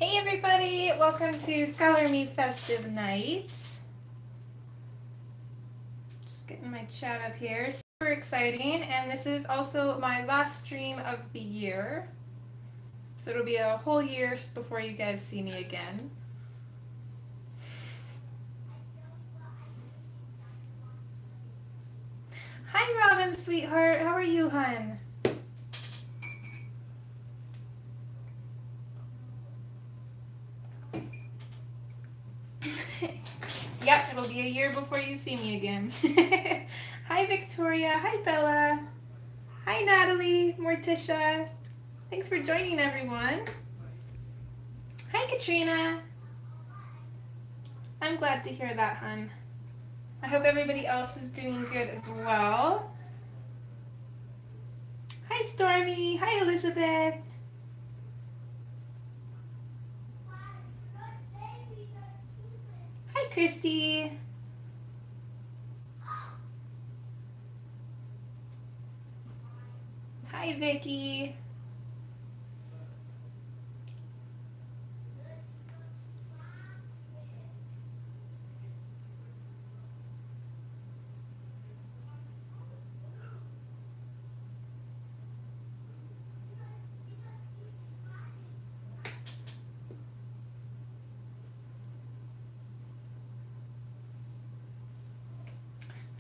Hey everybody, welcome to Color Me Festive Night. Just getting my chat up here. Super exciting, and this is also my last stream of the year. So it'll be a whole year before you guys see me again. Hi Robin, sweetheart. How are you, hun? Yep, it'll be a year before you see me again. Hi Victoria. Hi Bella. Hi Natalie, Morticia. Thanks for joining everyone. Hi Katrina. I'm glad to hear that, hun. I hope everybody else is doing good as well. Hi Stormy. Hi Elizabeth. Hi Christy. Hi Vicky.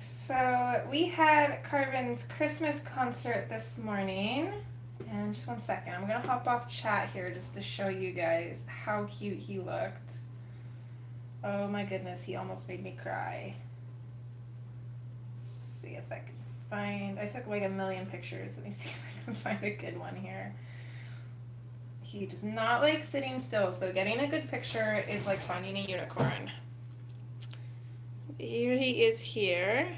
So we had Carvin's Christmas concert this morning, and just one second, I'm gonna hop off chat here just to show you guys how cute he looked. Oh my goodness, he almost made me cry. Let's just see if I can find, I took like a million pictures. Let me see if I can find a good one here. He does not like sitting still, so getting a good picture is like finding a unicorn. Here he is here.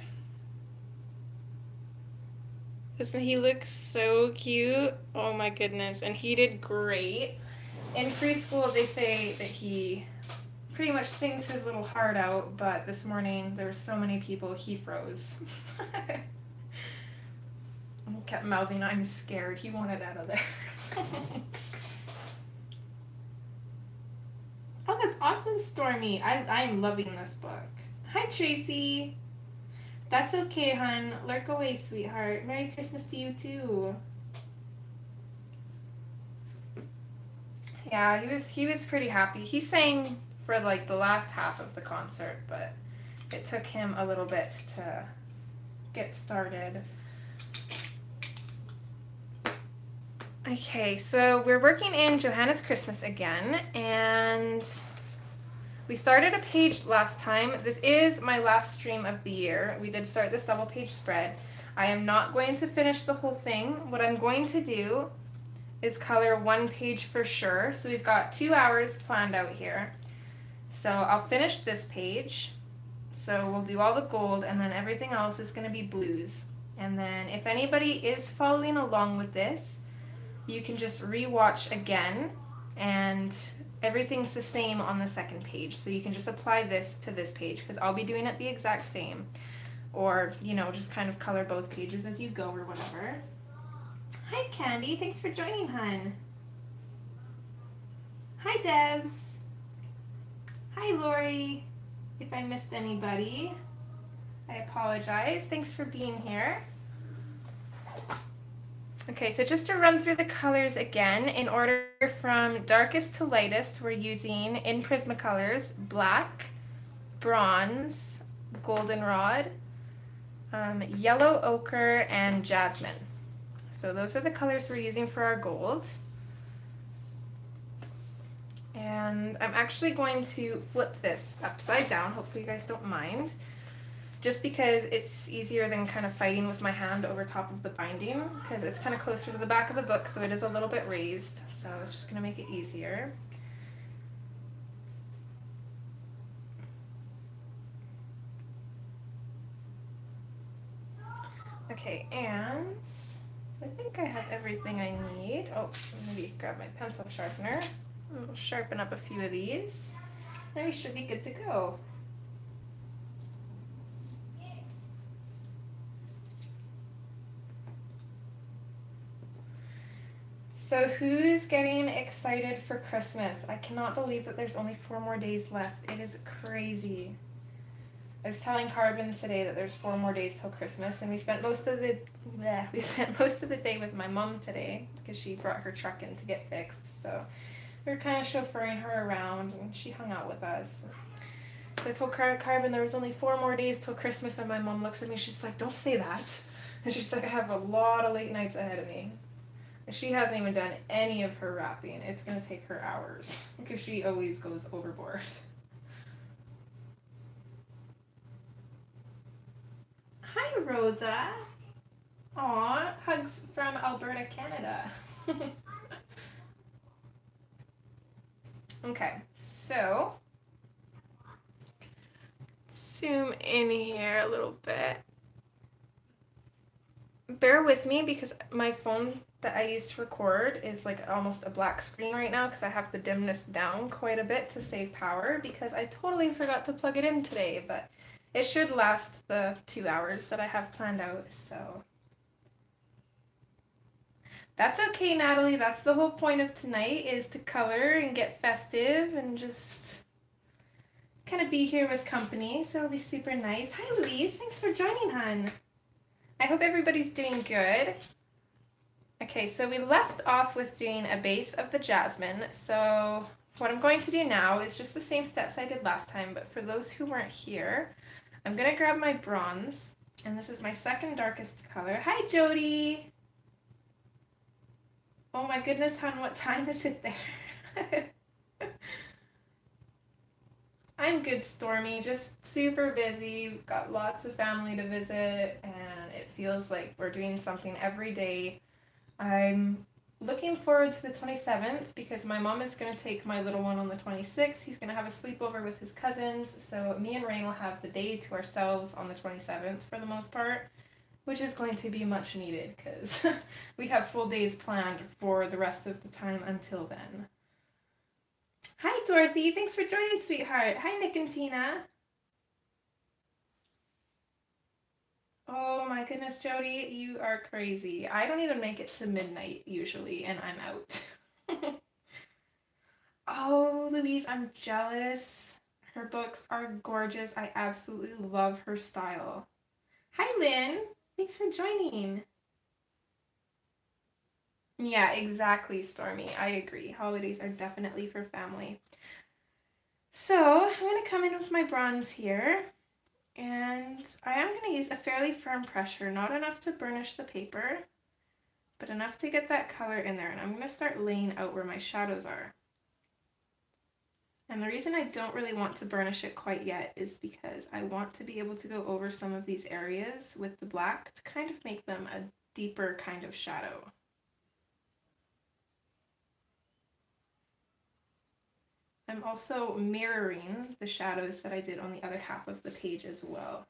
Doesn't he look so cute? Oh my goodness. And he did great. In preschool, they say that he pretty much sings his little heart out, but this morning there were so many people, he froze. He kept mouthing, "I'm scared." He wanted out of there. Oh, that's awesome, Stormy. I'm loving this book. Hi, Tracy. That's okay, hun. Lurk away, sweetheart. Merry Christmas to you, too. Yeah, he was pretty happy. He sang for like the last half of the concert, but it took him a little bit to get started. Okay, so we're working in Johanna's Christmas again, and we started a page last time. This is my last stream of the year. We did start this double page spread. I am not going to finish the whole thing. What I'm going to do is color one page for sure. So we've got 2 hours planned out here. So I'll finish this page. So we'll do all the gold, and then everything else is going to be blues. And then if anybody is following along with this, you can just re-watch again, and everything's the same on the second page, so you can just apply this to this page, because I'll be doing it the exact same. Or, you know, just kind of color both pages as you go or whatever. Hi Candy, thanks for joining, hun. Hi Debs. Hi Lori. If I missed anybody, I apologize. Thanks for being here. Okay, so just to run through the colors again, in order from darkest to lightest, we're using in Prismacolors black, bronze, goldenrod, yellow ochre, and jasmine. So those are the colors we're using for our gold. And I'm actually going to flip this upside down, hopefully you guys don't mind, just because it's easier than kind of fighting with my hand over top of the binding, because it's kind of closer to the back of the book, so it is a little bit raised, so it's just going to make it easier. Okay, and I think I have everything I need. Oh, maybe grab my pencil sharpener. We'll sharpen up a few of these, and we should be good to go. So who's getting excited for Christmas? I cannot believe that there's only 4 more days left. It is crazy. I was telling Carbon today that there's 4 more days till Christmas, and we spent most of the day with my mom today because she brought her truck in to get fixed. So we were kind of chauffeuring her around, and she hung out with us. So I told Carbon there was only 4 more days till Christmas, and my mom looks at me. She's like, "Don't say that." And she's like, "I have a lot of late nights ahead of me." And she hasn't even done any of her wrapping. It's gonna take her hours because she always goes overboard. Hi, Rosa. Aw, hugs from Alberta, Canada. Okay, so zoom in here a little bit. Bear with me because my phone that I use to record is like almost a black screen right now because I have to dim this down quite a bit to save power because I totally forgot to plug it in today, but it should last the 2 hours that I have planned out, so. That's okay, Natalie. That's the whole point of tonight, is to color and get festive and just kind of be here with company, so it'll be super nice. Hi, Louise. Thanks for joining, hon. I hope everybody's doing good. Okay, so we left off with doing a base of the jasmine, so what I'm going to do now is just the same steps I did last time, but for those who weren't here, I'm going to grab my bronze, and this is my second darkest color. Hi, Jody! Oh my goodness, hon, what time is it there? I'm good, Stormy. Just super busy. We've got lots of family to visit, and it feels like we're doing something every day. I'm looking forward to the 27th because my mom is going to take my little one on the 26th. He's going to have a sleepover with his cousins, so me and Rain will have the day to ourselves on the 27th for the most part, which is going to be much needed because we have full days planned for the rest of the time until then. Hi, Dorothy. Thanks for joining, sweetheart. Hi, Nick and Tina. Oh my goodness, Jody, you are crazy. I don't even make it to midnight usually, and I'm out. Oh, Louise, I'm jealous. Her books are gorgeous. I absolutely love her style. Hi, Lynn. Thanks for joining. Yeah, exactly, Stormy. I agree. Holidays are definitely for family. So I'm going to come in with my bronze here. And I am going to use a fairly firm pressure, not enough to burnish the paper, but enough to get that color in there. And I'm going to start laying out where my shadows are. And the reason I don't really want to burnish it quite yet is because I want to be able to go over some of these areas with the black to kind of make them a deeper kind of shadow. I'm also mirroring the shadows that I did on the other half of the page as well.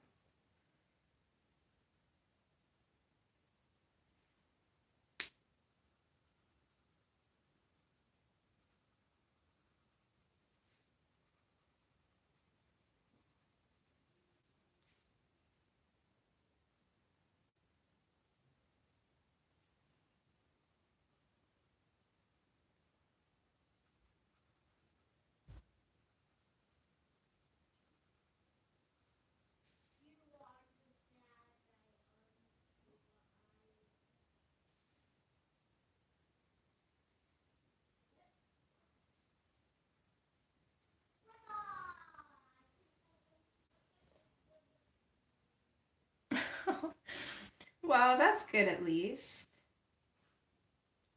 Wow, that's good at least.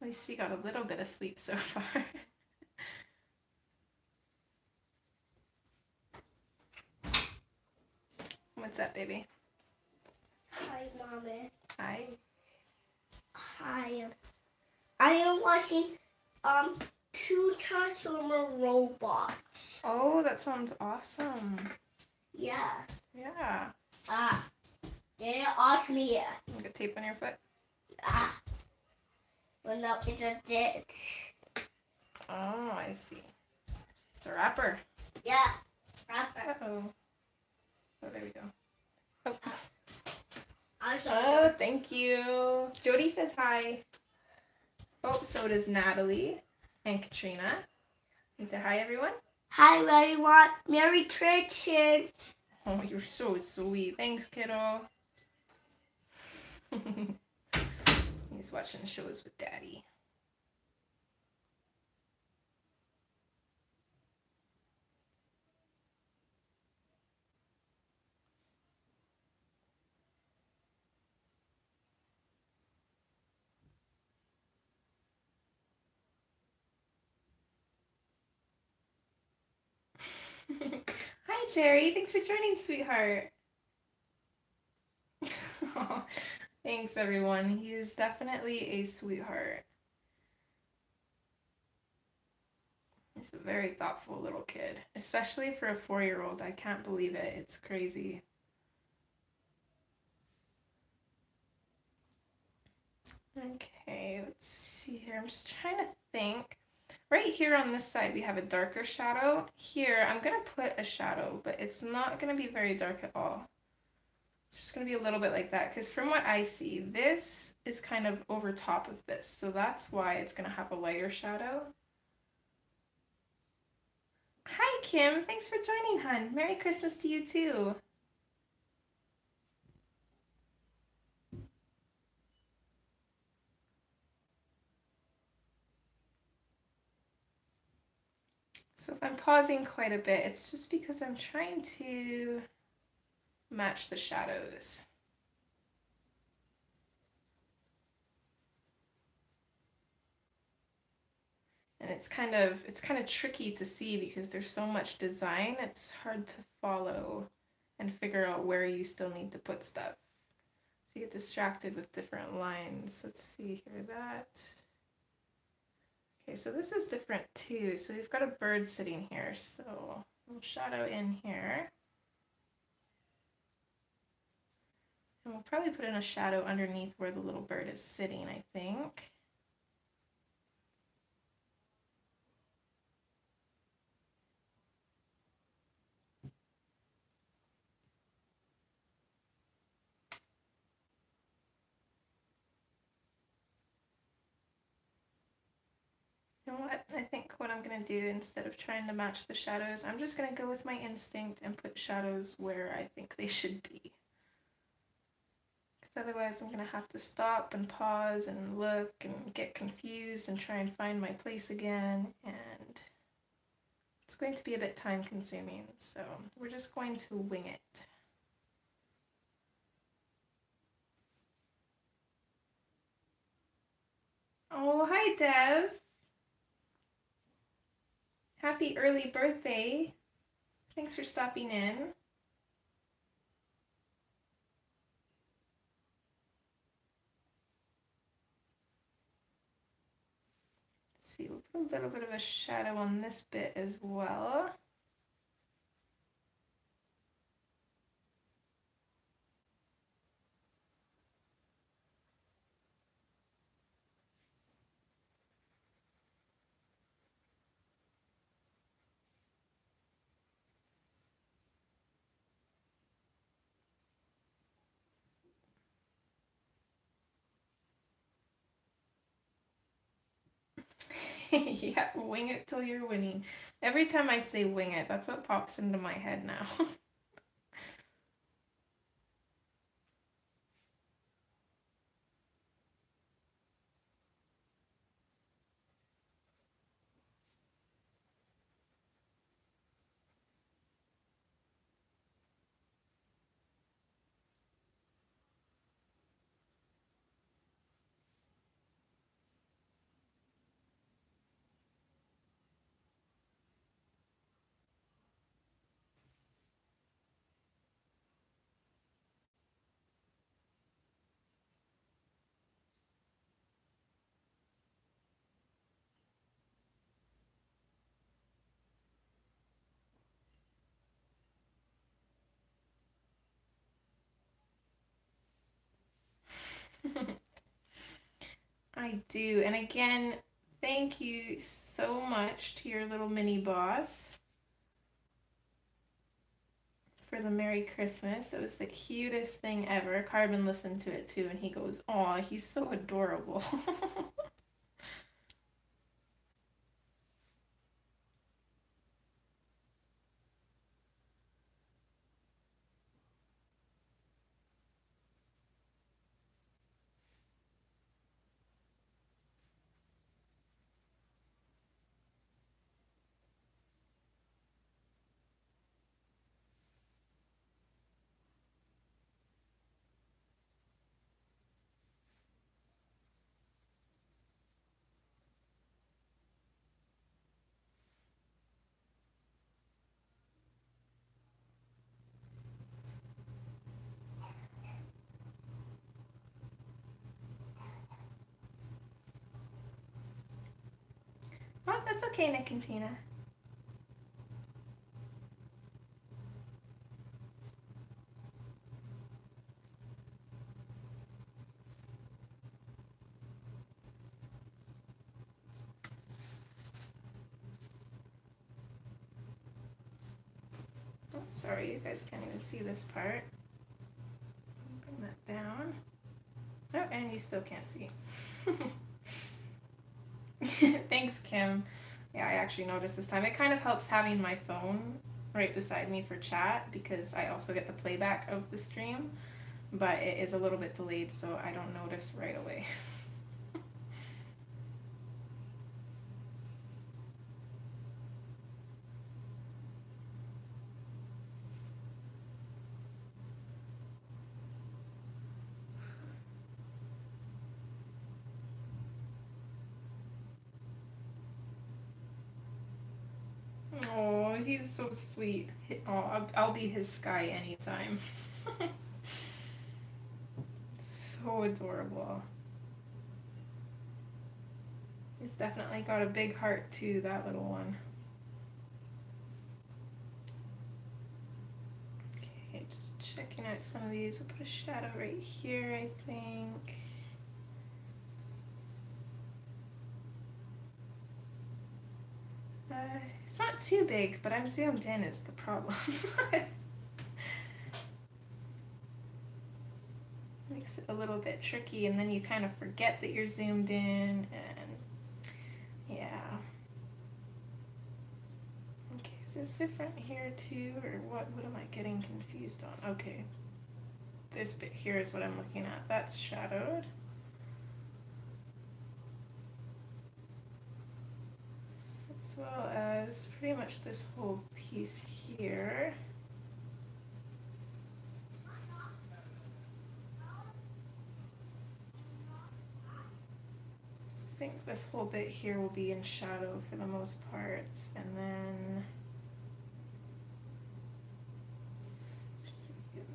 At least she got a little bit of sleep so far. What's up, baby? Hi, Mommy. Hi. Hi. I am watching 2 Transformer robots. Oh, that sounds awesome. Yeah. Yeah. They're awesome here. You got tape on your foot? Well, no, it's a ditch. Oh, I see. It's a wrapper. Yeah. Wrapper. Uh-oh. Oh, there we go. Oh. I saw Oh, thank you. Jody says hi. Oh, so does Natalie and Katrina. You say hi, everyone. Hi, everyone. Merry Christmas. Oh, you're so sweet. Thanks, kiddo. He's watching shows with Daddy. Hi, Jerry. Thanks for joining, sweetheart. Thanks, everyone. He is definitely a sweetheart. He's a very thoughtful little kid, especially for a 4-year-old. I can't believe it. It's crazy. Okay, let's see here. I'm just trying to think. Right here on this side, we have a darker shadow. Here, I'm going to put a shadow, but it's not going to be very dark at all. It's just going to be a little bit like that, because from what I see, this is kind of over top of this, so that's why it's going to have a lighter shadow. Hi, Kim. Thanks for joining, hun. Merry Christmas to you, too. So if I'm pausing quite a bit, it's just because I'm trying to match the shadows. And it's kind of tricky to see because there's so much design, it's hard to follow and figure out where you still need to put stuff. So you get distracted with different lines. Let's see here, that. Okay, so this is different too. So we've got a bird sitting here, so we'll shadow in here. And we'll probably put in a shadow underneath where the little bird is sitting, I think. You know what? I think what I'm going to do, instead of trying to match the shadows, I'm just going to go with my instinct and put shadows where I think they should be. Because otherwise I'm going to have to stop and pause and look and get confused and try and find my place again, and it's going to be a bit time consuming, so we're just going to wing it. Oh, hi Dev! Happy early birthday! Thanks for stopping in. Let's see, we'll put a little bit of a shadow on this bit as well. Yeah, wing it till you're winning. Every time I say wing it, that's what pops into my head now. I do. And again, thank you so much to your little mini boss for the Merry Christmas. It was the cutest thing ever. Carbon listened to it too, and he goes, "Aw, he's so adorable." Oh, that's okay, Nick and Tina. Oh, sorry, you guys can't even see this part. Bring that down. Oh, and you still can't see. Thanks, Kim. Yeah, I actually noticed this time. It kind of helps having my phone right beside me for chat because I also get the playback of the stream, but it is a little bit delayed, so I don't notice right away. Oh, he's so sweet. Oh, I'll be his Skyee anytime. So adorable. He's definitely got a big heart too, that little one. Okay, just checking out some of these. We'll put a shadow right here, I think. It's not too big, but I'm zoomed in is the problem. Makes it a little bit tricky, and then you kind of forget that you're zoomed in, and yeah. Okay, so it's different here too, or what am I getting confused on? Okay, this bit here is what I'm looking at. That's shadowed. As well as pretty much this whole piece here. I think this whole bit here will be in shadow for the most part, and then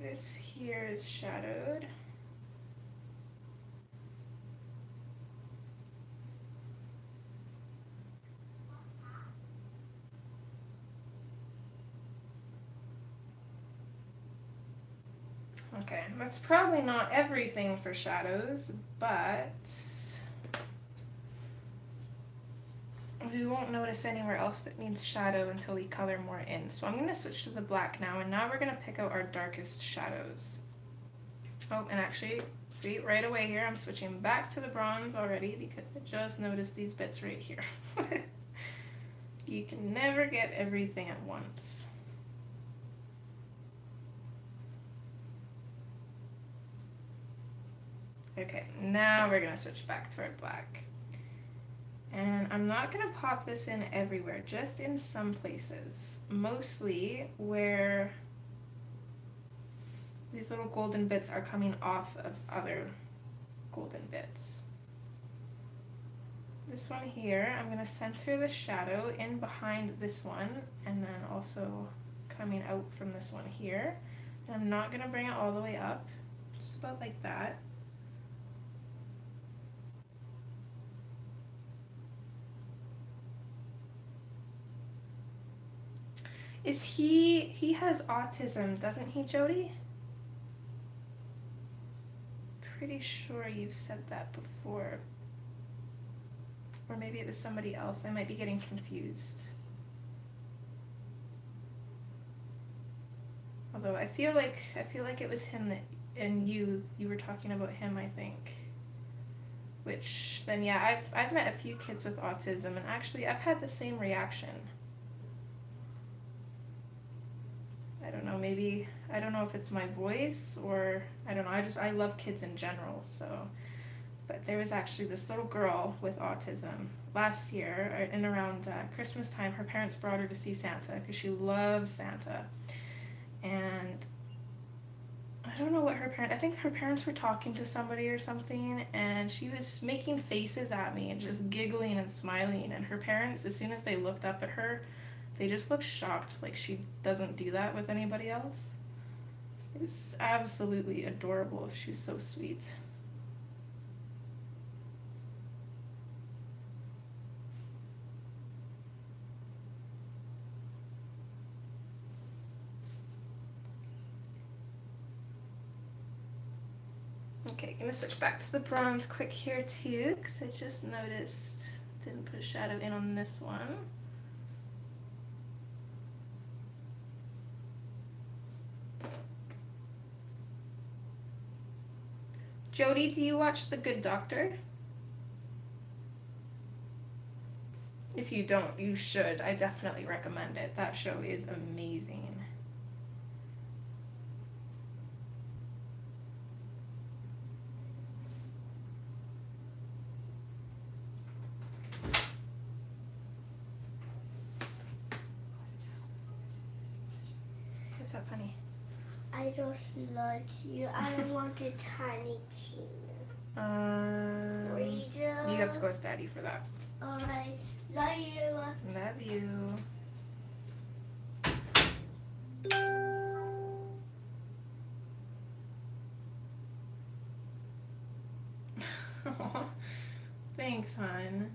this here is shadowed. Okay, that's probably not everything for shadows, but we won't notice anywhere else that needs shadow until we color more in. So I'm going to switch to the black now, and now we're going to pick out our darkest shadows. Oh, and actually, see, right away here, I'm switching back to the bronze already because I just noticed these bits right here. You can never get everything at once. Okay, now we're going to switch back to our black. And I'm not going to pop this in everywhere, just in some places. Mostly where these little golden bits are coming off of other golden bits. This one here, I'm going to center the shadow in behind this one, and then also coming out from this one here. And I'm not going to bring it all the way up, just about like that. He has autism, doesn't he, Jody? Pretty sure you've said that before. Or maybe it was somebody else. I might be getting confused. Although I feel like it was him that, and you were talking about him, I think. Which then yeah, I've met a few kids with autism, and actually I've had the same reaction. I don't know, maybe, I don't know if it's my voice or, I don't know, I love kids in general, so. But there was actually this little girl with autism last year, in around Christmas time. Her parents brought her to see Santa because she loves Santa. And I don't know what I think her parents were talking to somebody or something, and she was making faces at me and just giggling and smiling. And her parents, as soon as they looked up at her, they just look shocked, like she doesn't do that with anybody else. It was absolutely adorable. She's so sweet. Okay, gonna switch back to the bronze quick here too, because I just noticed didn't put a shadow in on this one. Jody, do you watch The Good Doctor? If you don't, you should. I definitely recommend it. That show is amazing. What's up, honey? I don't like you. I want a tiny tina. Freedom. You have to go with Daddy for that. Alright. Love you. Love you. Thanks, hon.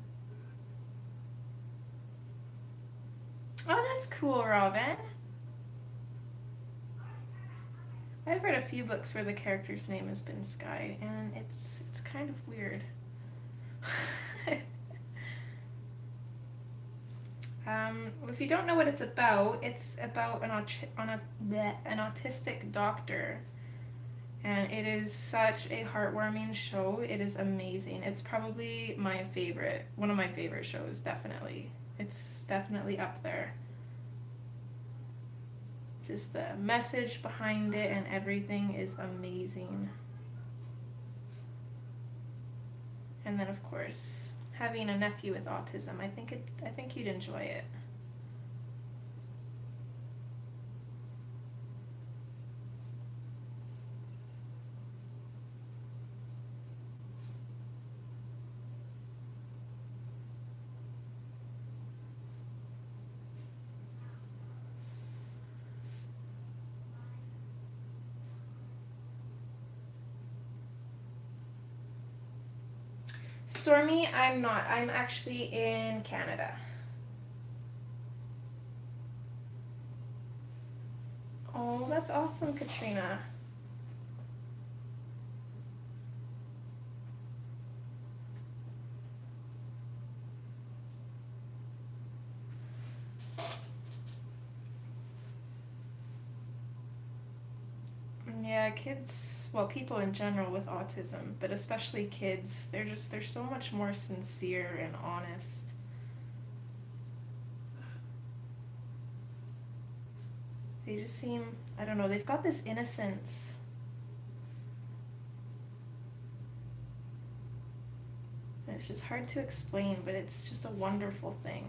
Oh, that's cool, Robin. I've read a few books where the character's name has been Skyee, and it's kind of weird. If you don't know what it's about an autistic doctor, and it is such a heartwarming show. It is amazing. It's probably my favorite, one of my favorite shows, definitely. It's definitely up there. Just the message behind it and everything is amazing. And then of course, having a nephew with autism, I think you'd enjoy it. Stormy, I'm not. I'm actually in Canada. Oh, that's awesome, Katrina. Yeah, kids, well, people in general with autism, but especially kids, they're so much more sincere and honest. They just seem, I don't know, they've got this innocence. And it's just hard to explain, but it's just a wonderful thing.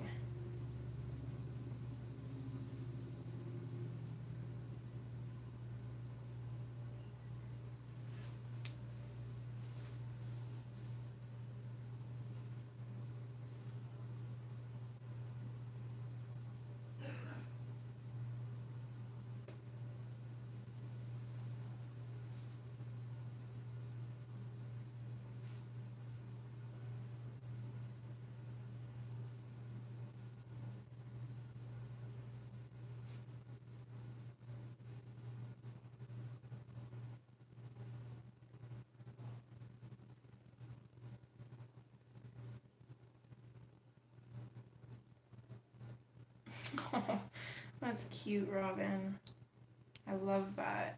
Oh, that's cute, Robin. I love that.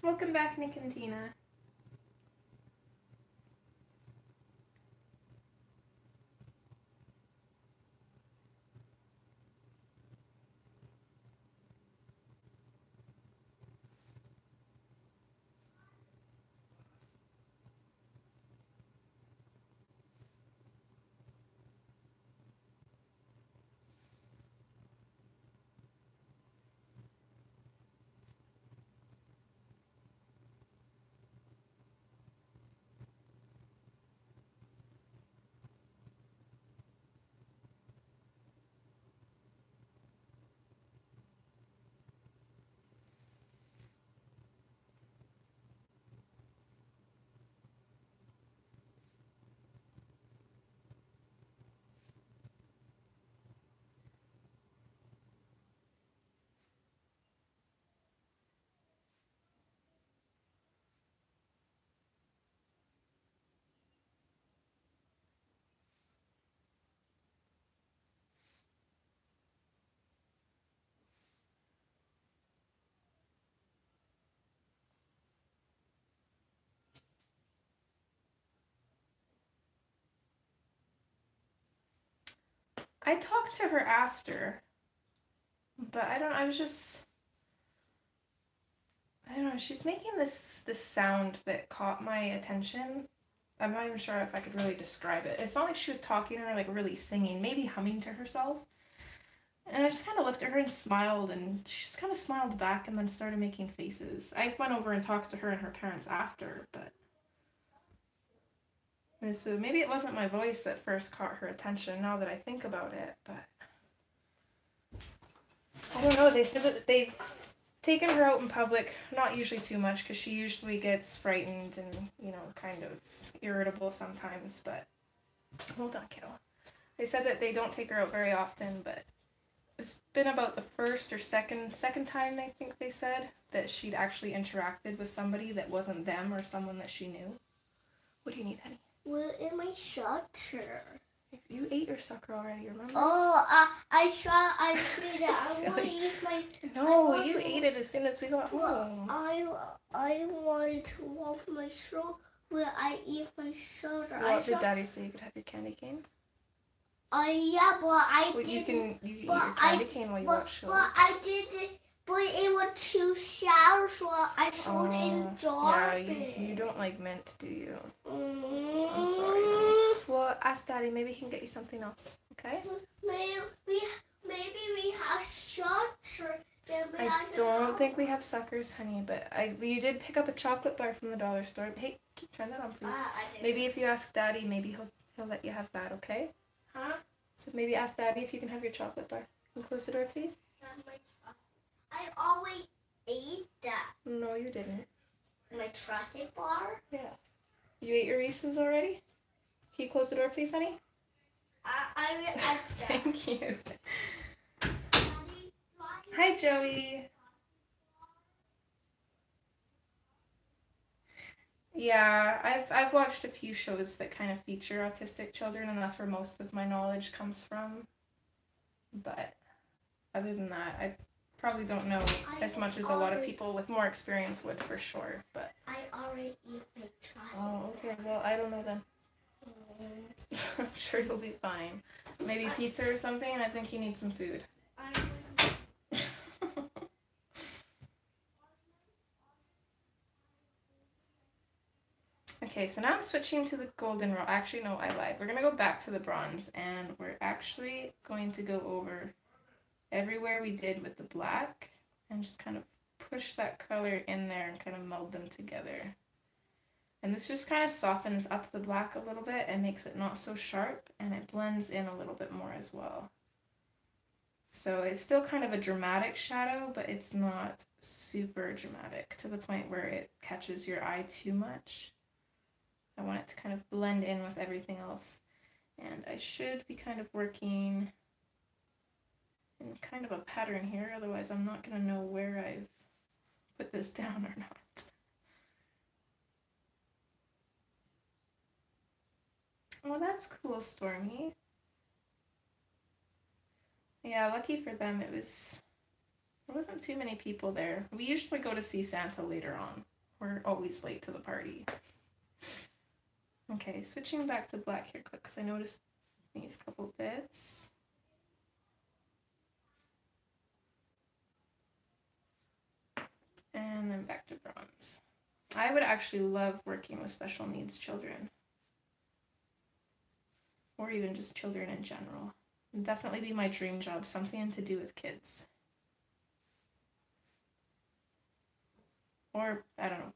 Welcome back, Nick and Tina. I talked to her after, but I don't know, she's making this sound that caught my attention. I'm not even sure if I could really describe it. It's not like she was talking or like really singing, maybe humming to herself. And I just kind of looked at her and smiled, and she just kind of smiled back and then started making faces. I went over and talked to her and her parents after, but... And so maybe it wasn't my voice that first caught her attention, now that I think about it, but... I don't know, they said that they've taken her out in public, not usually too much, because she usually gets frightened and, you know, kind of irritable sometimes, but... Hold on, kiddo. They said that they don't take her out very often, but... It's been about the first or second time, I think they said, that she'd actually interacted with somebody that wasn't them or someone that she knew. What do you need, honey? Where is my sugar? You ate your sucker already, remember? Oh, I see that. I want to eat my... No, you ate it as soon as we got home. I wanted to walk my throat where I eat my soda. What did Daddy say you could have your candy cane? Yeah, but I didn't. You can eat your candy cane while you watch shows. But I didn't. But it was too sour, so I threw it in garbage. Yeah, you don't like mint, do you? I'm sorry, honey. Well, ask Daddy. Maybe he can get you something else. Okay? Maybe we have sugar. I don't think we have suckers, honey. But you did pick up a chocolate bar from the dollar store. Hey, turn that on, please. Maybe if you ask Daddy, maybe he'll let you have that. Okay? Huh? So maybe ask Daddy if you can have your chocolate bar. Can you close the door, please? I always ate that. No, you didn't. My chocolate bar? Yeah. You ate your Reese's already? Can you close the door, please, honey? I will ask that. Thank you. Hi, Joey. Yeah, I've watched a few shows that kind of feature autistic children, and that's where most of my knowledge comes from. But other than that, I probably don't know as much as a lot of people with more experience would, for sure. But I already eat my chocolate. Oh, okay. Well, I don't know then. I'm sure you'll be fine. Maybe pizza or something, and I think you need some food. Okay, so now I'm switching to the golden roll. Actually, no, I lied. We're going to go back to the bronze, and we're actually going to go over everywhere we did with the black and just kind of push that color in there and kind of meld them together. And this just kind of softens up the black a little bit and makes it not so sharp, and it blends in a little bit more as well. So it's still kind of a dramatic shadow, but it's not super dramatic to the point where it catches your eye too much. I want it to kind of blend in with everything else. And I should be kind of working in kind of a pattern here, otherwise I'm not going to know where I've put this down or not. Oh, that's cool, Stormy. Yeah, lucky for them, there wasn't too many people there. We usually go to see Santa later on. We're always late to the party. Okay, switching back to black here quick, because I noticed these couple bits. And then back to bronze. I would actually love working with special needs children. Or even just children in general. It'd definitely be my dream job, something to do with kids. Or, I don't know.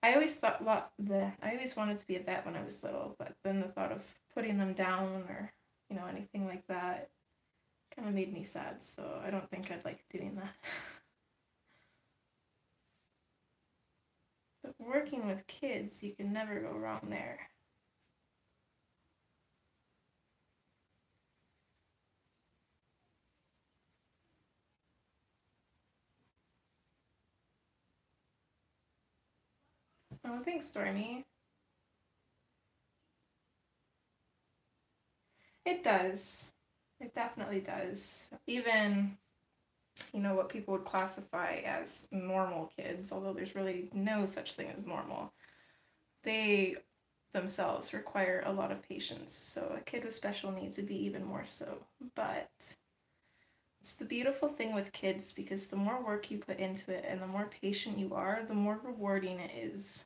I always wanted to be a vet when I was little, but then the thought of putting them down or, you know, anything like that kind of made me sad, so I don't think I'd like doing that. But working with kids, you can never go wrong there. Oh, thanks, Stormy. It does. It definitely does. Even, you know, what people would classify as normal kids, although there's really no such thing as normal. They themselves require a lot of patience. So a kid with special needs would be even more so. But it's the beautiful thing with kids, because the more work you put into it and the more patient you are, the more rewarding it is.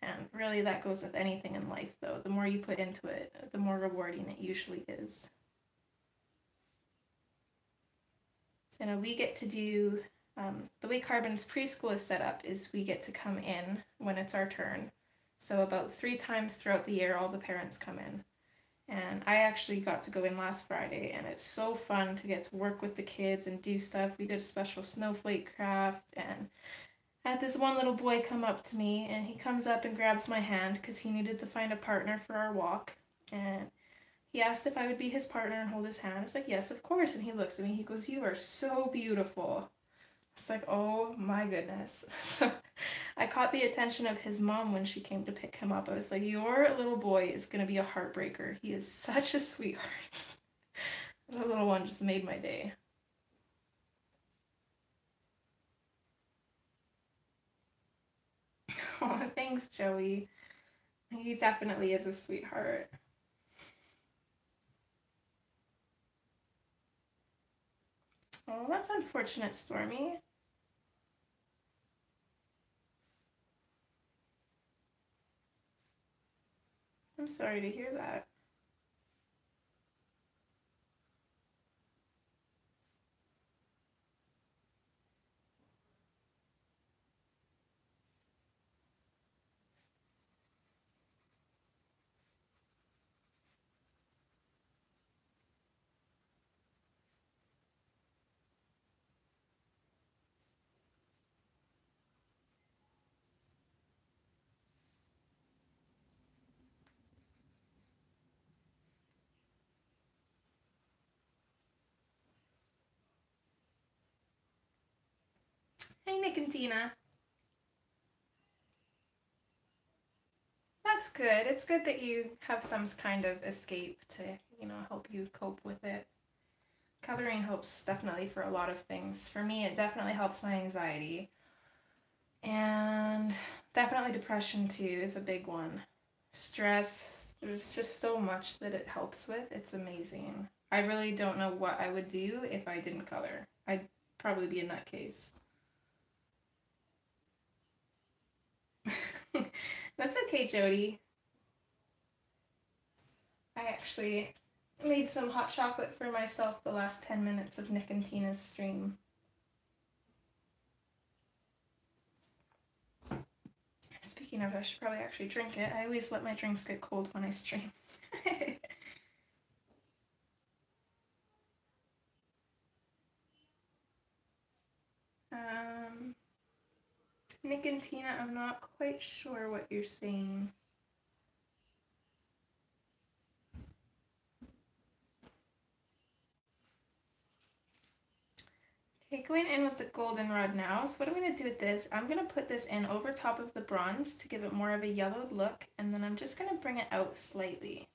And really that goes with anything in life though. The more you put into it, the more rewarding it usually is. So now we get to do, the way Carbon's preschool is set up is we get to come in when it's our turn. So about 3 times throughout the year, all the parents come in. And I actually got to go in last Friday, and it's so fun to get to work with the kids and do stuff. We did a special snowflake craft, and I had this one little boy come up to me, and he comes up and grabs my hand because he needed to find a partner for our walk. And he asked if I would be his partner and hold his hand. I was like, yes, of course. And he looks at me, he goes, "You are so beautiful." It's like, oh my goodness. So I caught the attention of his mom when she came to pick him up. I was like, your little boy is going to be a heartbreaker. He is such a sweetheart. The little one just made my day. Oh, thanks, Joey. He definitely is a sweetheart. Oh, that's unfortunate, Stormy. I'm sorry to hear that. Hey, Nick and Tina. That's good. It's good that you have some kind of escape to, help you cope with it. Coloring helps definitely for a lot of things. For me, it definitely helps my anxiety. And definitely depression too is a big one. Stress, there's just so much that it helps with. It's amazing. I really don't know what I would do if I didn't color. I'd probably be a nutcase. That's okay, Jody. I actually made some hot chocolate for myself the last 10 minutes of Nick and Tina's stream. Speaking of, I should probably actually drink it. I always let my drinks get cold when I stream. Nick and Tina, I'm not quite sure what you're saying. Okay, going in with the goldenrod now. So what I'm going to do with this, I'm going to put this in over top of the bronze to give it more of a yellowed look, and then I'm just going to bring it out slightly.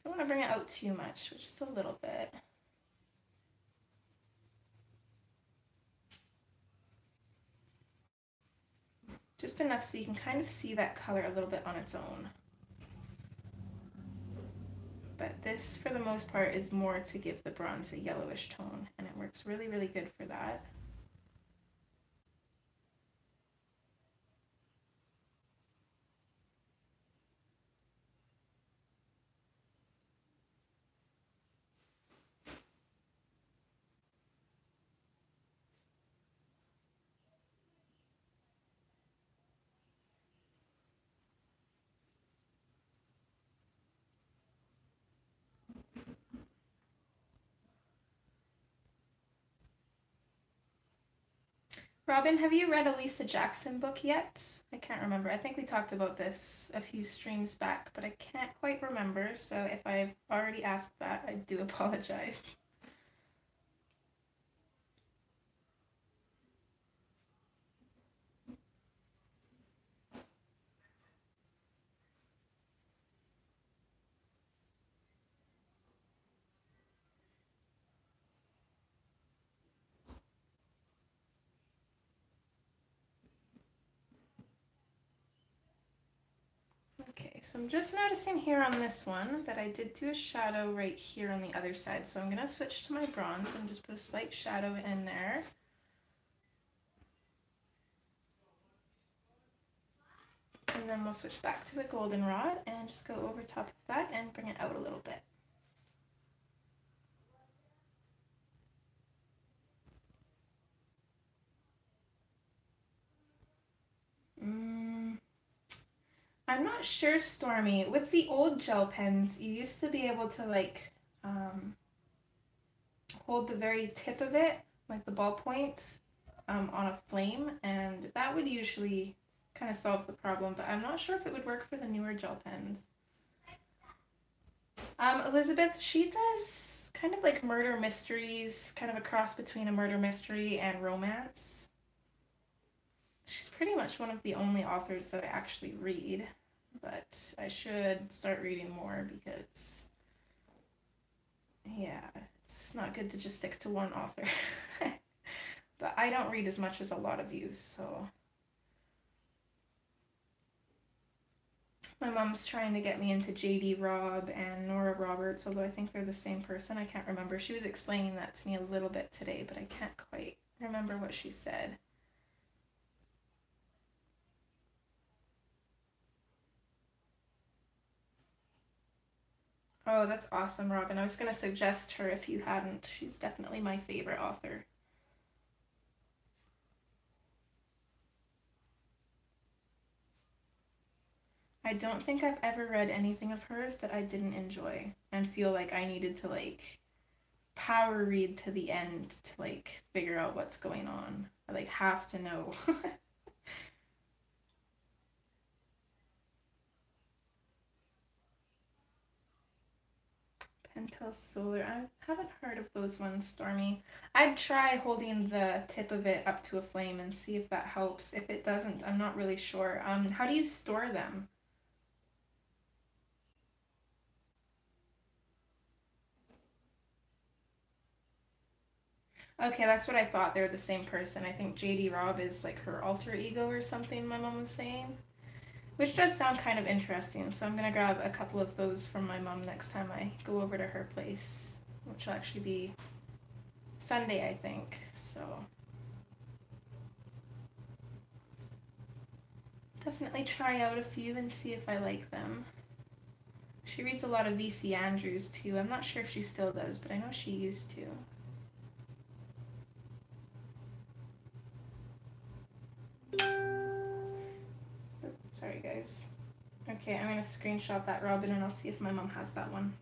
Don't want to bring it out too much, but just a little bit. Just enough so you can kind of see that color a little bit on its own. But this, for the most part, is more to give the bronze a yellowish tone, and it works really, really good for that. Robin, have you read a Lisa Jackson book yet? I can't remember. I think we talked about this a few streams back, but I can't quite remember, so if I've already asked that, I do apologize. So I'm just noticing here on this one that I did do a shadow right here on the other side. So I'm going to switch to my bronze and just put a slight shadow in there. And then we'll switch back to the goldenrod and just go over top of that and bring it out a little bit. I'm not sure, Stormy. With the old gel pens, you used to be able to like hold the very tip of it, like the ballpoint, on a flame, and that would usually kind of solve the problem, but I'm not sure if it would work for the newer gel pens. Elizabeth, she does kind of like murder mysteries, kind of a cross between a murder mystery and romance. She's pretty much one of the only authors that I actually read, but I should start reading more because, yeah, it's not good to just stick to one author. But I don't read as much as a lot of you, so. My mom's trying to get me into J.D. Robb and Nora Roberts, although I think they're the same person. I can't remember. She was explaining that to me a little bit today, but I can't quite remember what she said. Oh, that's awesome, Robin. I was going to suggest her if you hadn't. She's definitely my favorite author. I don't think I've ever read anything of hers that I didn't enjoy and feel like I needed to like power read to the end to like figure out what's going on. I like have to know. Pentel Solar. I haven't heard of those ones, Stormy. I'd try holding the tip of it up to a flame and see if that helps. If it doesn't, I'm not really sure. How do you store them? Okay, that's what I thought. They're the same person. I think J.D. Robb is like her alter ego or something, my mom was saying. Which does sound kind of interesting, so I'm going to grab a couple of those from my mom next time I go over to her place, which will actually be Sunday, I think, so. Definitely try out a few and see if I like them. She reads a lot of V.C. Andrews, too. I'm not sure if she still does, but I know she used to. Sorry, guys. Okay, I'm going to screenshot that, Robin, and I'll see if my mom has that one.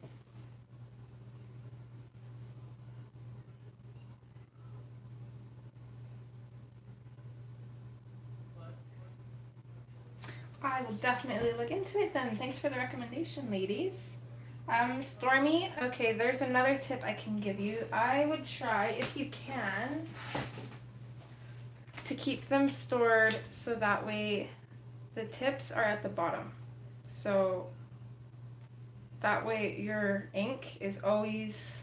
I will definitely look into it then. Thanks for the recommendation, ladies. Stormy, okay, there's another tip I can give you. I would try, if you can, to keep them stored so that way the tips are at the bottom. So that way your ink is always,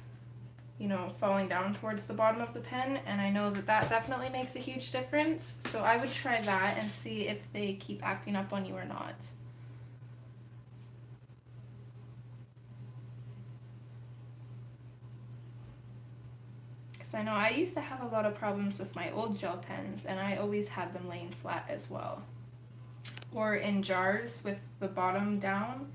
you know, falling down towards the bottom of the pen, and I know that that definitely makes a huge difference. So I would try that and see if they keep acting up on you or not. Because I know I used to have a lot of problems with my old gel pens, and I always had them laying flat as well. Or in jars with the bottom down,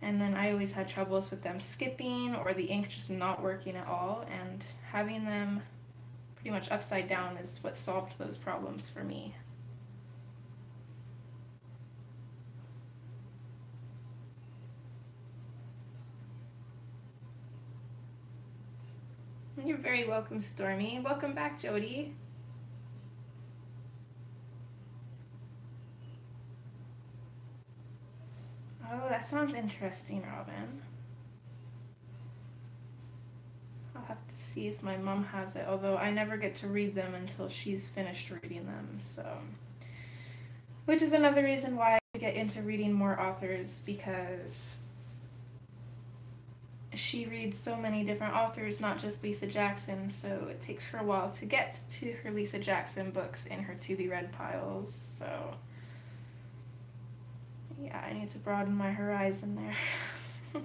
and then I always had troubles with them skipping or the ink just not working at all, and having them pretty much upside down is what solved those problems for me. You're very welcome, Stormy. Welcome back, Jody. Oh, that sounds interesting, Robin. I'll have to see if my mom has it, although I never get to read them until she's finished reading them, so. Which is another reason why I get into reading more authors, because she reads so many different authors, not just Lisa Jackson, so it takes her a while to get to her Lisa Jackson books in her to-be-read piles, so. Yeah, I need to broaden my horizon there.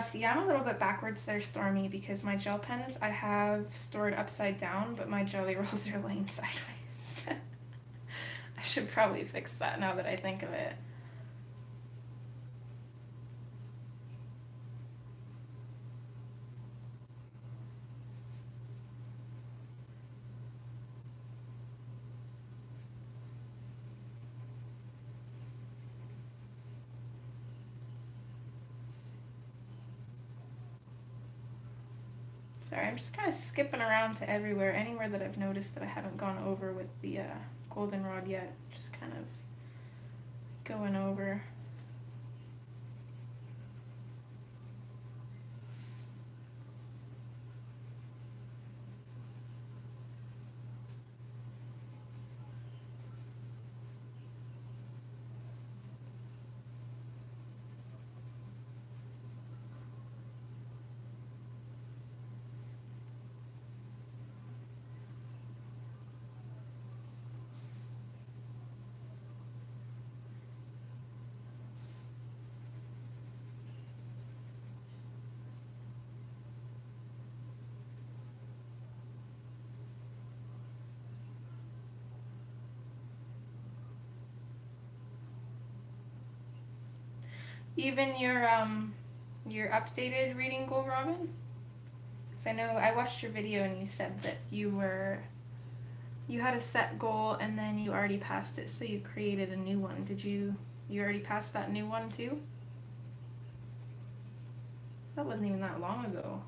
See, I'm a little bit backwards there, Stormy, because my gel pens I have stored upside down, but my jelly rolls are laying sideways. I should probably fix that now that I think of it. Sorry, I'm just kind of skipping around to everywhere, anywhere that I've noticed that I haven't gone over with the goldenrod yet. Just kind of going over. Even your updated reading goal, Robin? Because I know I watched your video and you said that you had a set goal and then you already passed it, so you created a new one. Did you already passed that new one too? That wasn't even that long ago.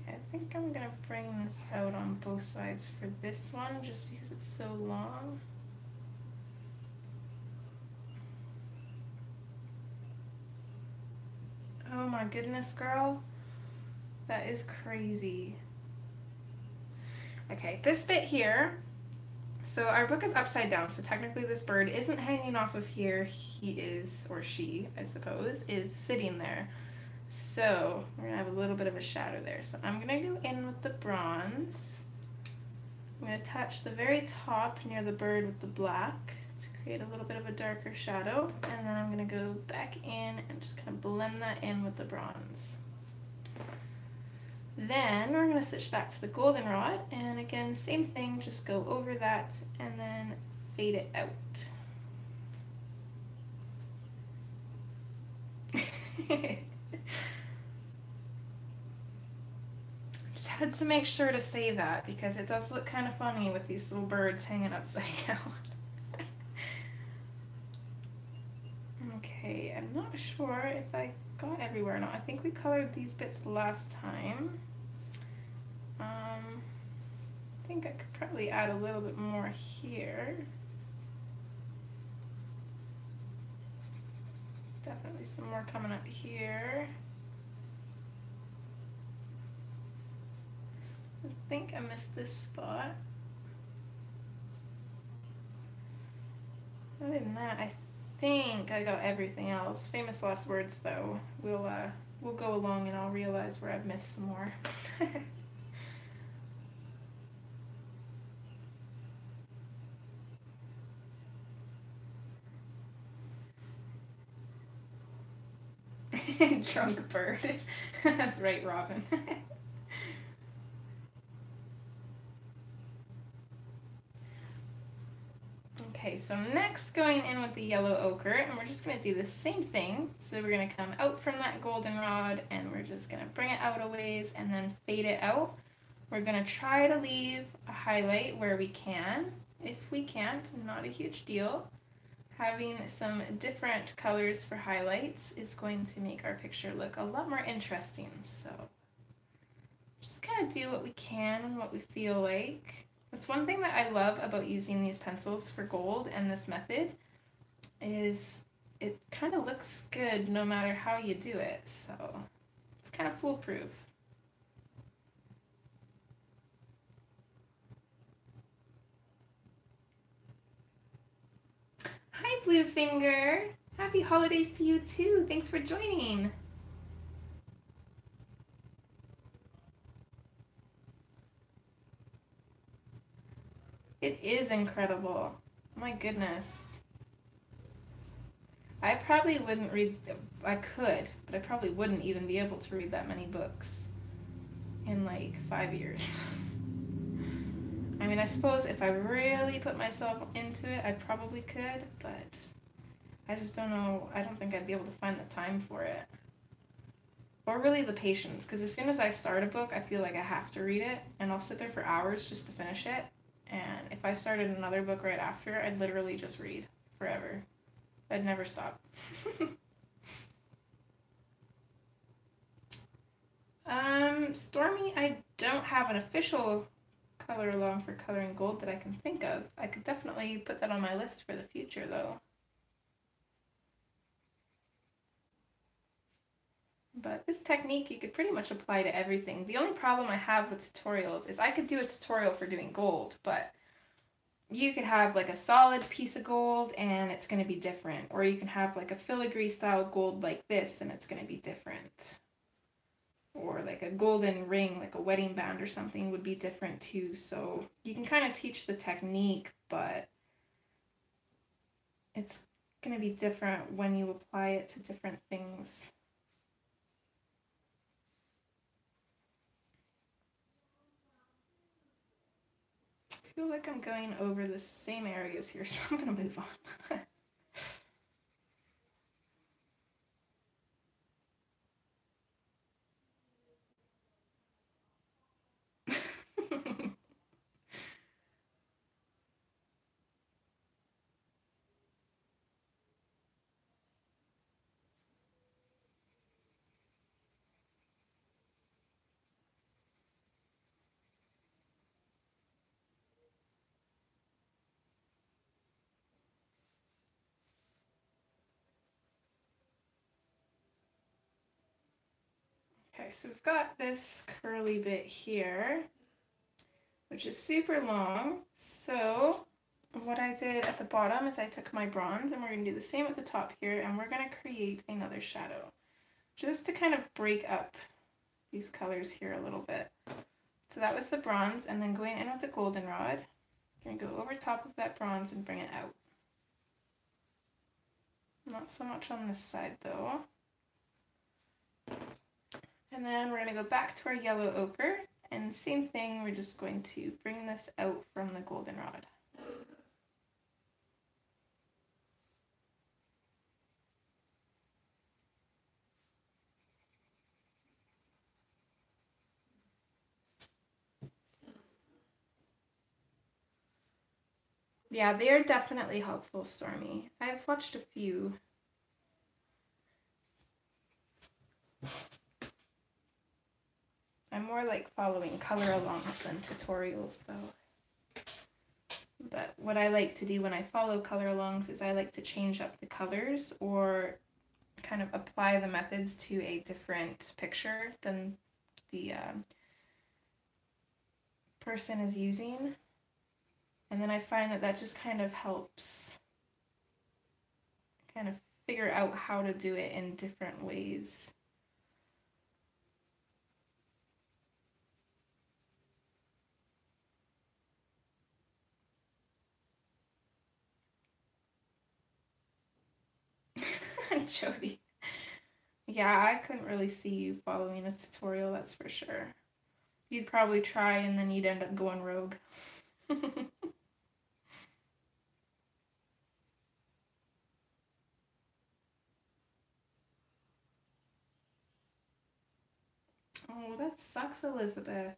I think I'm gonna bring this out on both sides for this one just because it's so long. Oh my goodness, girl. That is crazy. Okay, this bit here. So our book is upside down, so technically this bird isn't hanging off of here. He is, or she, I suppose, is sitting there. So we're gonna have a little bit of a shadow there. So I'm gonna go in with the bronze. I'm gonna touch the very top near the bird with the black to create a little bit of a darker shadow. And then I'm gonna go back in and just kind of blend that in with the bronze. Then we're gonna switch back to the goldenrod, and again, same thing, just go over that and then fade it out. Just had to make sure to say that because it does look kind of funny with these little birds hanging upside down. Okay, I'm not sure if I got everywhere or not. I think we colored these bits last time. I think I could probably add a little bit more here. Definitely some more coming up here. I think I missed this spot. Other than that, I think I got everything else. Famous last words, though. We'll go along and I'll realize where I've missed some more. Drunk bird. That's right, Robin. Okay, so next going in with the yellow ochre, and we're just going to do the same thing. So we're going to come out from that goldenrod, and we're just going to bring it out a ways and then fade it out. We're going to try to leave a highlight where we can. If we can't, not a huge deal. Having some different colors for highlights is going to make our picture look a lot more interesting. So just kind of do what we can and what we feel like. That's one thing that I love about using these pencils for gold and this method is it kind of looks good no matter how you do it. So it's kind of foolproof. Blue Finger. Happy holidays to you too. Thanks for joining. It is incredible. My goodness. I probably wouldn't read, I could, but I probably wouldn't even be able to read that many books in like 5 years. I mean, I suppose if I really put myself into it, I probably could, but I just don't know. I don't think I'd be able to find the time for it. Or really the patience, because as soon as I start a book, I feel like I have to read it, and I'll sit there for hours just to finish it. And if I started another book right after, I'd literally just read forever. I'd never stop. Stormy, I don't have an official color along for coloring gold that I can think of. I could definitely put that on my list for the future though. But this technique you could pretty much apply to everything. The only problem I have with tutorials is I could do a tutorial for doing gold, but you could have like a solid piece of gold and it's going to be different. Or you can have like a filigree style gold like this and it's going to be different. Or like a golden ring, like a wedding band or something would be different too. So you can kind of teach the technique, but it's going to be different when you apply it to different things. I feel like I'm going over the same areas here, so I'm going to move on. Okay, so we've got this curly bit here, which is super long. So what I did at the bottom is I took my bronze and we're going to do the same at the top here, and we're going to create another shadow just to kind of break up these colors here a little bit. So that was the bronze, and then going in with the goldenrod, I'm going to go over top of that bronze and bring it out. Not so much on this side though. And then we're going to go back to our yellow ochre, and same thing, we're just going to bring this out from the goldenrod. Yeah, they are definitely helpful, Stormy. I've watched a few. I'm more like following color alongs than tutorials though. But what I like to do when I follow color alongs is I like to change up the colors or kind of apply the methods to a different picture than the person is using. And then I find that that just kind of helps kind of figure out how to do it in different ways. Jody. Yeah, I couldn't really see you following a tutorial, that's for sure. You'd probably try and then you'd end up going rogue. Oh, that sucks, Elizabeth.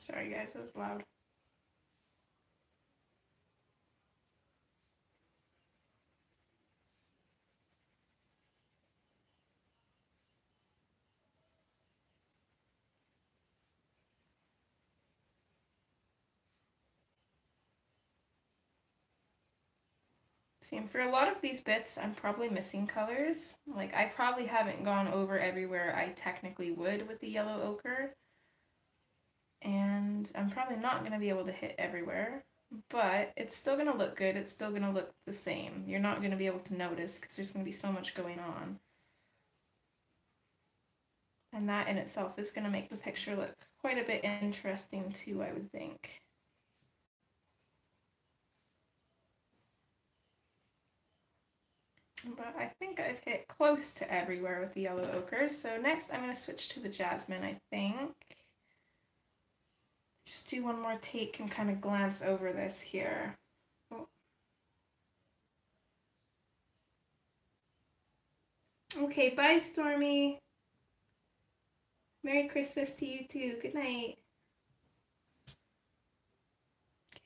Sorry guys, that was loud. See, for a lot of these bits, I'm probably missing colors. Like, I probably haven't gone over everywhere I technically would with the yellow ochre. And I'm probably not going to be able to hit everywhere. But it's still going to look good. It's still going to look the same. You're not going to be able to notice because there's going to be so much going on. And that in itself is going to make the picture look quite a bit interesting too, I would think. But I think I've hit close to everywhere with the yellow ochre. So next I'm going to switch to the jasmine, I think. Just do one more take and kind of glance over this here. Oh. Okay, bye Stormy. Merry Christmas to you too. Good night.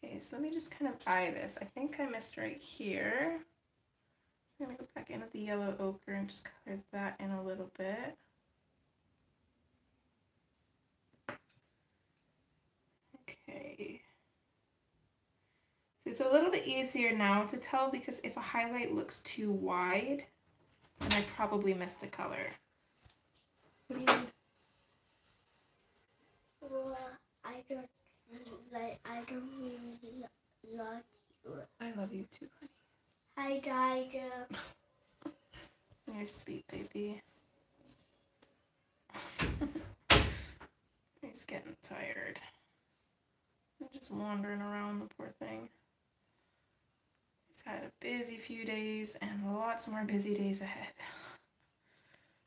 Okay, so let me just kind of eye this. I think I missed right here. So I'm going to go back in with the yellow ochre and just color that in a little bit. Okay. So it's a little bit easier now to tell because if a highlight looks too wide, then I probably missed a color. What do you need? Well, I don't really like you. I love you too, honey. Hi, Dad. You're sweet, baby. He's getting tired. I'm just wandering around, the poor thing. He's had a busy few days and lots more busy days ahead.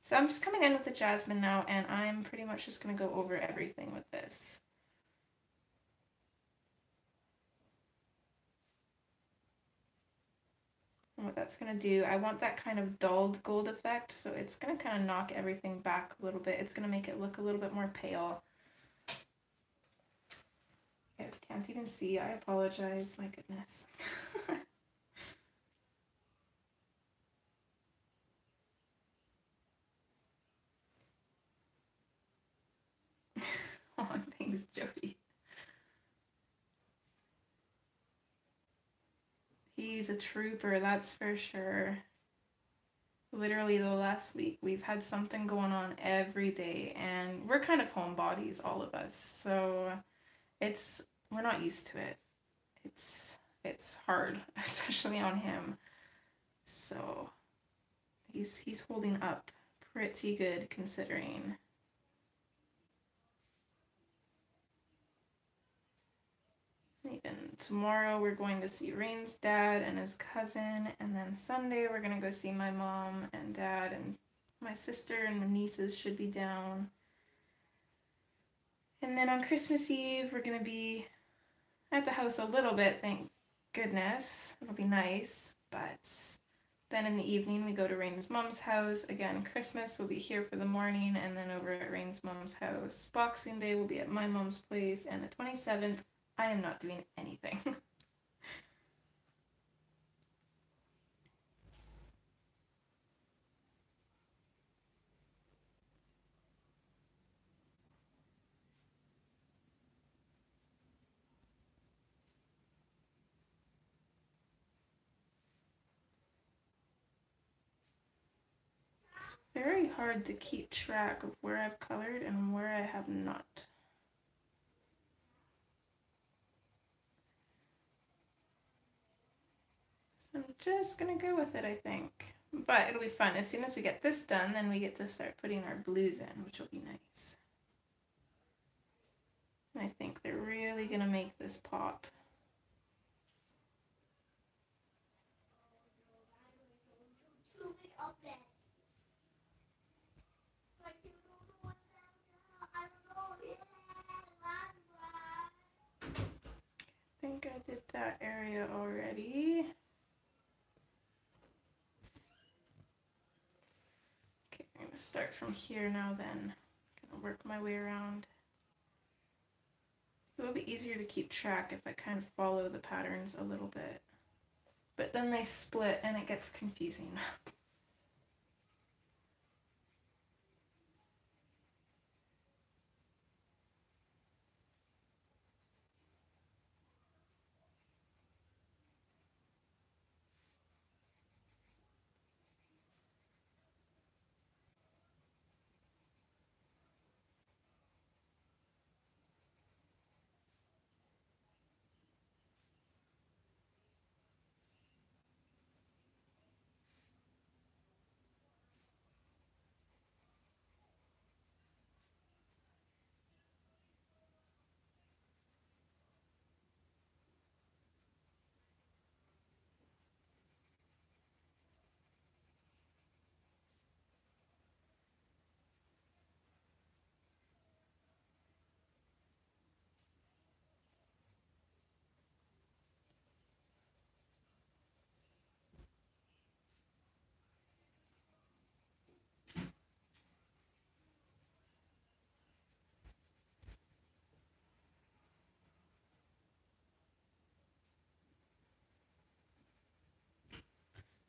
So I'm just coming in with the jasmine now, and I'm pretty much just going to go over everything with this. And what that's going to do, I want that kind of dulled gold effect, so it's going to kind of knock everything back a little bit. It's going to make it look a little bit more pale. You guys can't even see. I apologize. My goodness. Oh, thanks, Jody. He's a trooper, that's for sure. Literally the last week we've had something going on every day, and we're kind of homebodies, all of us. So we're not used to it. It's hard, especially on him. So he's holding up pretty good considering. Even tomorrow we're going to see Rain's dad and his cousin, and then Sunday we're gonna go see my mom and dad, and my sister and my nieces should be down. And then on Christmas Eve we're gonna be at the house a little bit, thank goodness. It'll be nice. But then in the evening we go to Rain's mom's house. Again, Christmas will be here for the morning, and then over at Rain's mom's house. Boxing Day will be at my mom's place, and the 27th I am not doing anything. It's very hard to keep track of where I've colored and where I have not. So I'm just gonna go with it, I think. But it'll be fun. As soon as we get this done, then we get to start putting our blues in, which will be nice. And I think they're really gonna make this pop. I think I did that area already. Okay, I'm gonna start from here now then. Gonna work my way around. bit easier to keep track if I kind of follow the patterns a little bit. But then they split and it gets confusing.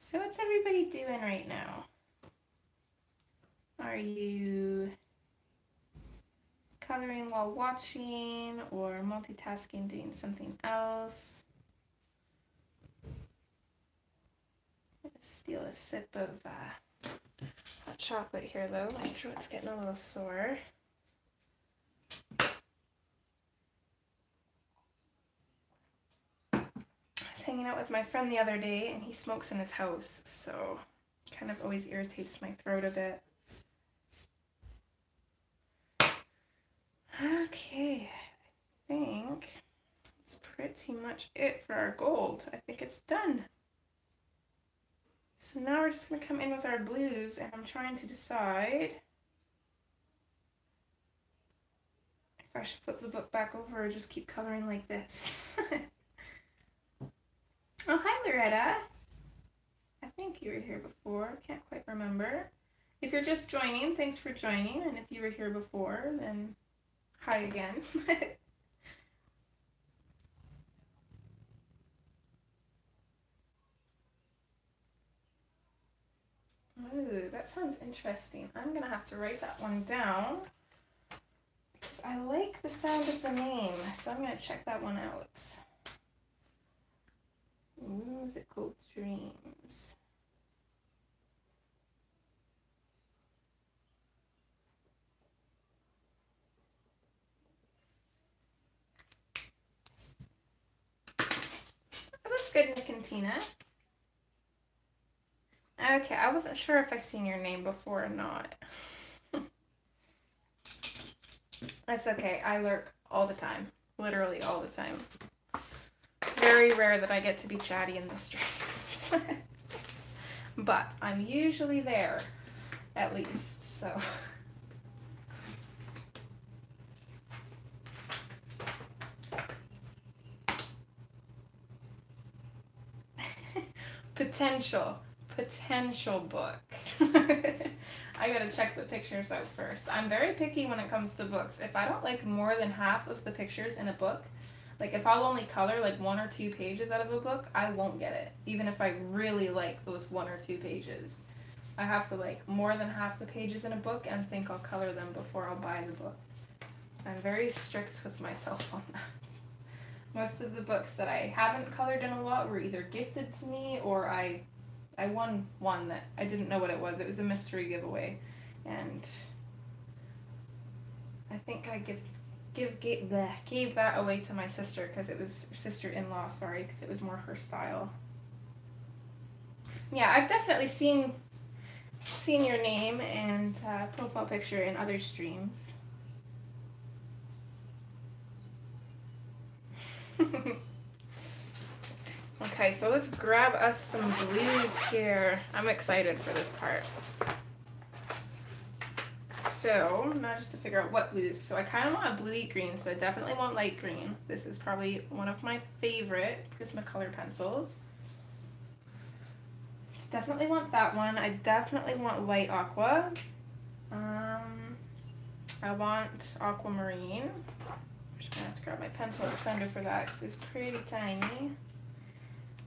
So what's everybody doing right now? Are you coloring while watching or multitasking doing something else? I'm gonna steal a sip of hot chocolate here though. My throat's getting a little sore. Hanging out with my friend the other day and he smokes in his house, so kind of always irritates my throat a bit. Okay, I think that's pretty much it for our gold. I think it's done. So now we're just going to come in with our blues and I'm trying to decide if I should flip the book back over or just keep coloring like this. Oh, hi Loretta. I think you were here before. Can't quite remember. If you're just joining, thanks for joining. And if you were here before, then hi again. Ooh, that sounds interesting. I'm going to have to write that one down because I like the sound of the name. So I'm going to check that one out. Musical Dreams. Oh, that's good, Nick and Tina. Okay, I wasn't sure if I seen your name before or not. That's okay. I lurk all the time. Literally all the time. It's very rare that I get to be chatty in the streams. But I'm usually there, at least, so. Potential book. I gotta check the pictures out first. I'm very picky when it comes to books. If I don't like more than half of the pictures in a book, like if I'll only color like 1 or 2 pages out of a book, I won't get it. Even if I really like those 1 or 2 pages. I have to like more than half the pages in a book and think I'll color them before I'll buy the book. I'm very strict with myself on that. Most of the books that I haven't colored in a lot were either gifted to me or I won one that I didn't know what it was. It was a mystery giveaway. And I think I gave that away to my sister because it was sister-in-law, sorry, because it was more her style. Yeah, I've definitely seen your name and profile picture in other streams. Okay, so let's grab us some blues here. I'm excited for this part. So, now just to figure out what blues. So I kind of want a bluey green, so I definitely want light green. This is probably one of my favorite Prismacolor pencils. Just definitely want that one. I definitely want light aqua. I want aquamarine. just gonna have to grab my pencil extender for that because it's pretty tiny.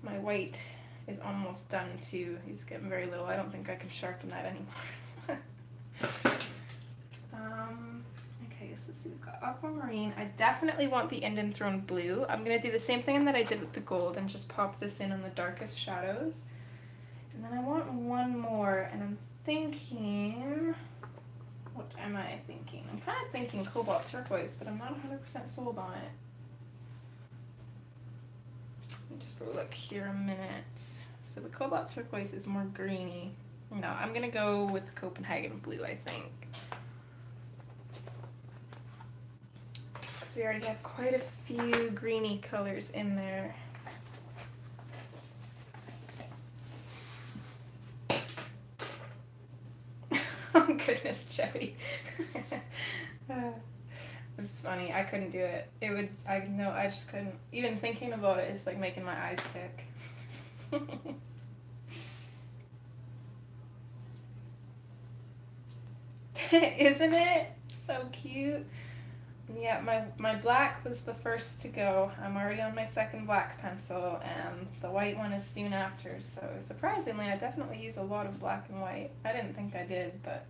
My white is almost done too. He's getting very little. I don't think I can sharpen that anymore. Okay, so we've got aquamarine. I definitely want the Indian Throne blue. I'm gonna do the same thing that I did with the gold and just pop this in on the darkest shadows. And then I want one more, and I'm thinking, what am I thinking? I'm kind of thinking cobalt turquoise, but I'm not 100% sold on it. Let me just look here a minute. So the cobalt turquoise is more greeny. No, I'm gonna go with Copenhagen blue, I think. Just because we already have quite a few greeny colors in there. Oh goodness, Joey. It's funny, I couldn't do it. I just couldn't. Even thinking about it is like making my eyes tick. Isn't it? So cute. Yeah, my black was the first to go. I'm already on my second black pencil, and the white one is soon after, so surprisingly, I definitely use a lot of black and white. I didn't think I did, but...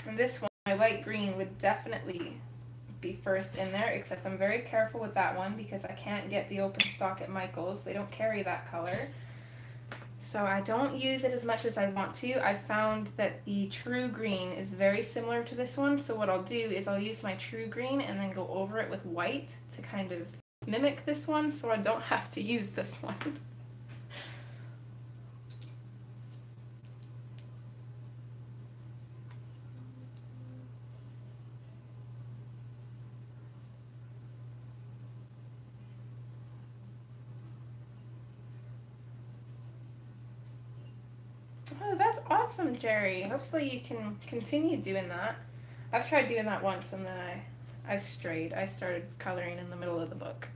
And this one, my light green, would definitely be first in there, except I'm very careful with that one because I can't get the open stock at Michael's. They don't carry that color. So I don't use it as much as I want to. I found that the true green is very similar to this one, so what I'll do is I'll use my true green and then go over it with white to kind of mimic this one so I don't have to use this one. Oh, that's awesome, Jerry. Hopefully you can continue doing that. I've tried doing that once and then I strayed. I started coloring in the middle of the book.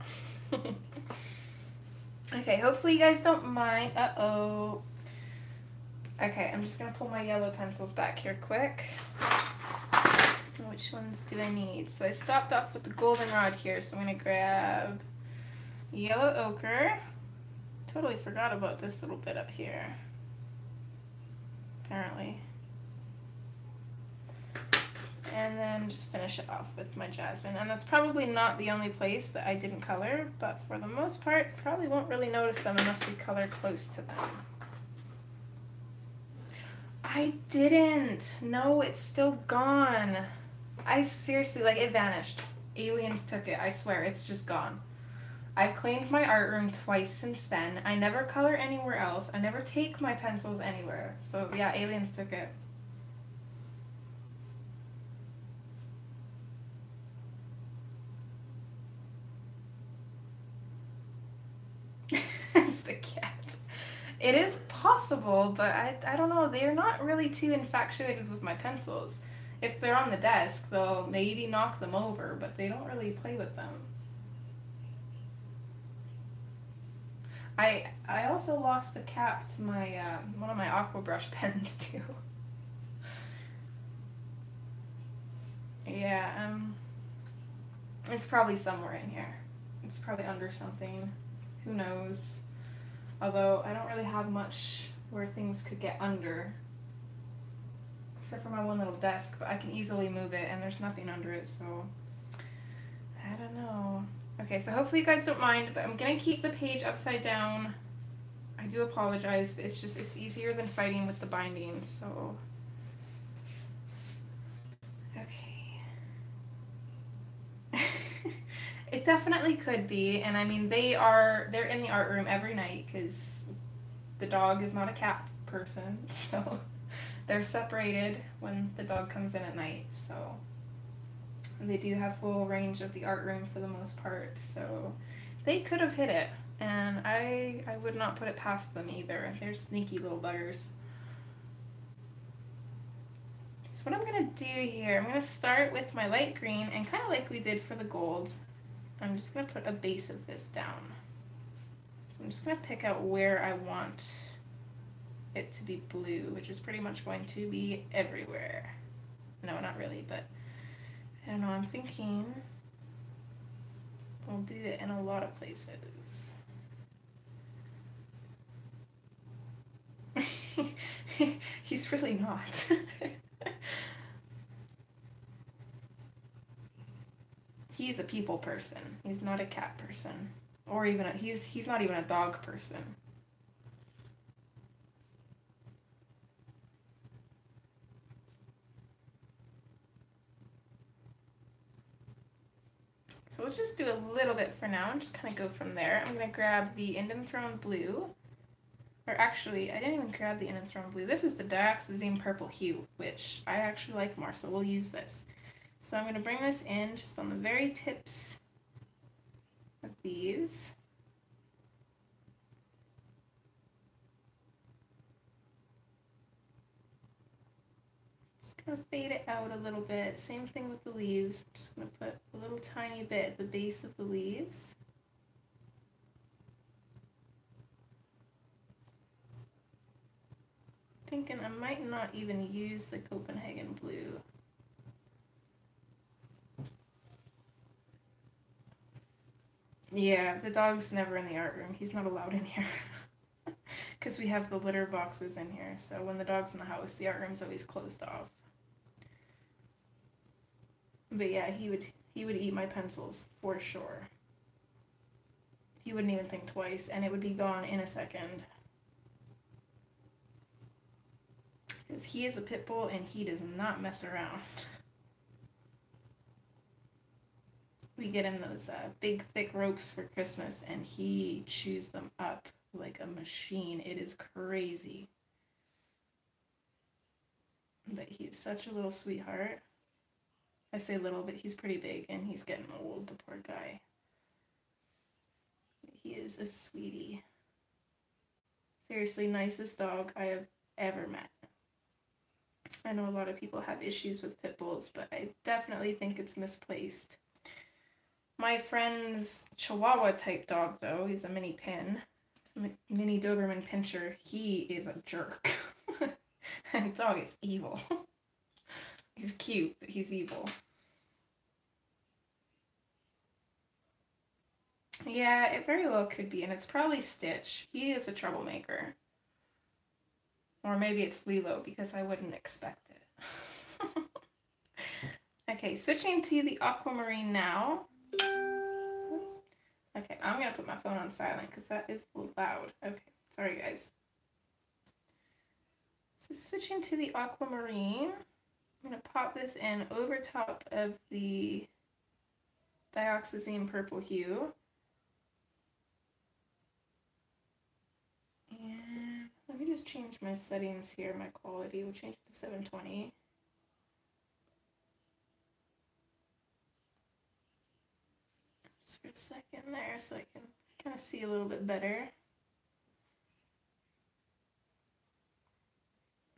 Okay, hopefully you guys don't mind. Uh-oh. Okay, I'm just going to pull my yellow pencils back here quick. Which ones do I need? So I stopped off with the goldenrod here, so I'm going to grab yellow ochre. Totally forgot about this little bit up here. Apparently. And then just finish it off with my jasmine. And that's probably not the only place that I didn't color, but for the most part, probably won't really notice them unless we color close to them. I didn't. No, it's still gone. I seriously, like, it vanished. Aliens took it. I swear, it's just gone. I've cleaned my art room twice since then. I never color anywhere else. I never take my pencils anywhere. So yeah, aliens took it. It's the cat. It is possible, but I don't know. They're not really too infatuated with my pencils. If they're on the desk, they'll maybe knock them over, but they don't really play with them. I also lost the cap to my one of my aqua brush pens too. Yeah, it's probably somewhere in here. It's probably under something. Who knows? Although I don't really have much where things could get under. Except for my one little desk, but I can easily move it and there's nothing under it, so I don't know. Okay, so hopefully you guys don't mind, but I'm gonna keep the page upside down. I do apologize, but it's just, it's easier than fighting with the binding, so. Okay. It definitely could be, and I mean, they're in the art room every night, because the dog is not a cat person, so they're separated when the dog comes in at night, so. They do have full range of the art room for the most part, so they could have hit it, and I would not put it past them either. They're sneaky little buggers. So what I'm going to do here, I'm going to start with my light green, and kind of like we did for the gold, I'm just going to put a base of this down. So I'm just going to pick out where I want it to be blue, which is pretty much going to be everywhere. No, not really, but I don't know, I'm thinking we'll do it in a lot of places. He's really not. He's a people person. He's not a cat person. Or even he's not even a dog person. So we'll just do a little bit for now and just kind of go from there. I'm going to grab the Indian Throne Blue. Or actually, I didn't even grab the Indian Throne Blue. This is the Dioxazine Purple Hue, which I actually like more, so we'll use this. So I'm going to bring this in just on the very tips of these. Just going to fade it out a little bit. Same thing with the leaves. I'm just going to put a little tiny bit at the base of the leaves. Thinking I might not even use the Copenhagen Blue. Yeah, the dog's never in the art room. He's not allowed in here. Because we have the litter boxes in here. So when the dog's in the house, the art room's always closed off. But yeah, he would eat my pencils for sure. He wouldn't even think twice, and it would be gone in a second. Because he is a pit bull and he does not mess around. We get him those big thick ropes for Christmas and he chews them up like a machine. It is crazy. But he's such a little sweetheart. I say little, but he's pretty big and he's getting old, the poor guy. He is a sweetie. Seriously, nicest dog I have ever met. I know a lot of people have issues with pit bulls, but I definitely think it's misplaced. My friend's Chihuahua type dog, though, he's a mini pin, mini Doberman Pinscher. He is a jerk. That dog is evil. He's cute, but he's evil. Yeah, it very well could be, and it's probably Stitch. He is a troublemaker. Or maybe it's Lilo, because I wouldn't expect it. Okay, switching to the aquamarine now. Okay, I'm going to put my phone on silent, because that is loud. Okay, sorry guys. So switching to the aquamarine, I'm going to pop this in over top of the Dioxazine Purple Hue. And let me just change my settings here, my quality. We'll change it to 720. Just for a second there so I can kind of see a little bit better.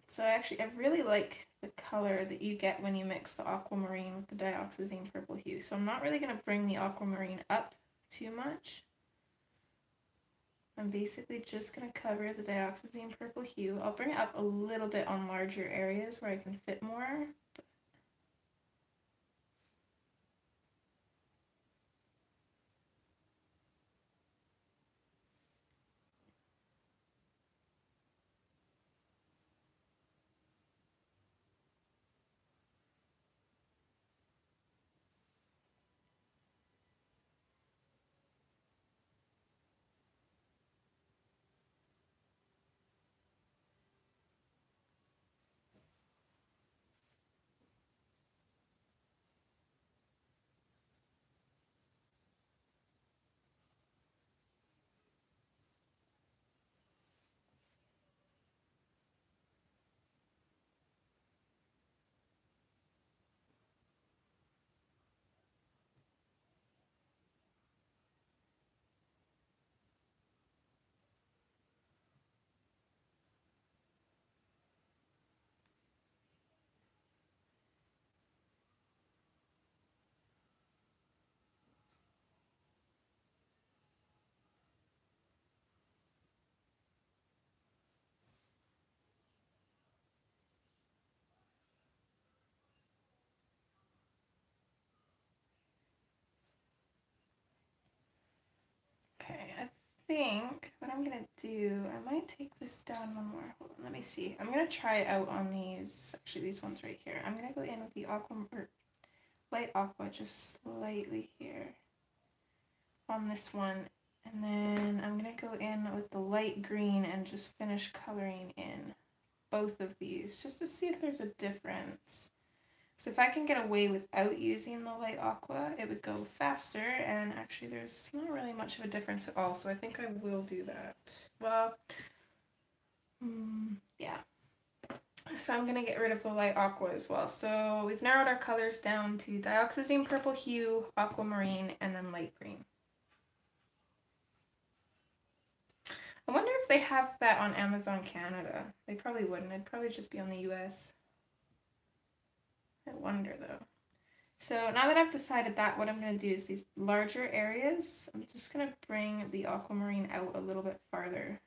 So I really like the color that you get when you mix the aquamarine with the Dioxazine Purple Hue. So I'm not really going to bring the aquamarine up too much. I'm basically just going to cover the Dioxazine Purple Hue. I'll bring it up a little bit on larger areas where I can fit more. think what I'm gonna do, I might take this down one more. Hold on, let me see. I'm gonna try it out on these, actually these ones right here. I'm gonna go in with the aqua, or light aqua, just slightly here on this one. And then I'm gonna go in with the light green and just finish coloring in both of these, just to see if there's a difference. So if I can get away without using the light aqua, it would go faster, and actually there's not really much of a difference at all, so I think I will do that. Well, yeah. So I'm going to get rid of the light aqua as well. So we've narrowed our colors down to dioxazine purple hue, aquamarine, and then light green. I wonder if they have that on Amazon Canada. They probably wouldn't. It'd probably just be on the US. I wonder though. So now that I've decided that, what I'm going to do is these larger areas, I'm just going to bring the aquamarine out a little bit farther.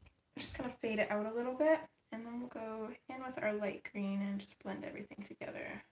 I'm just going to fade it out a little bit, and then we'll go in with our light green and just blend everything together.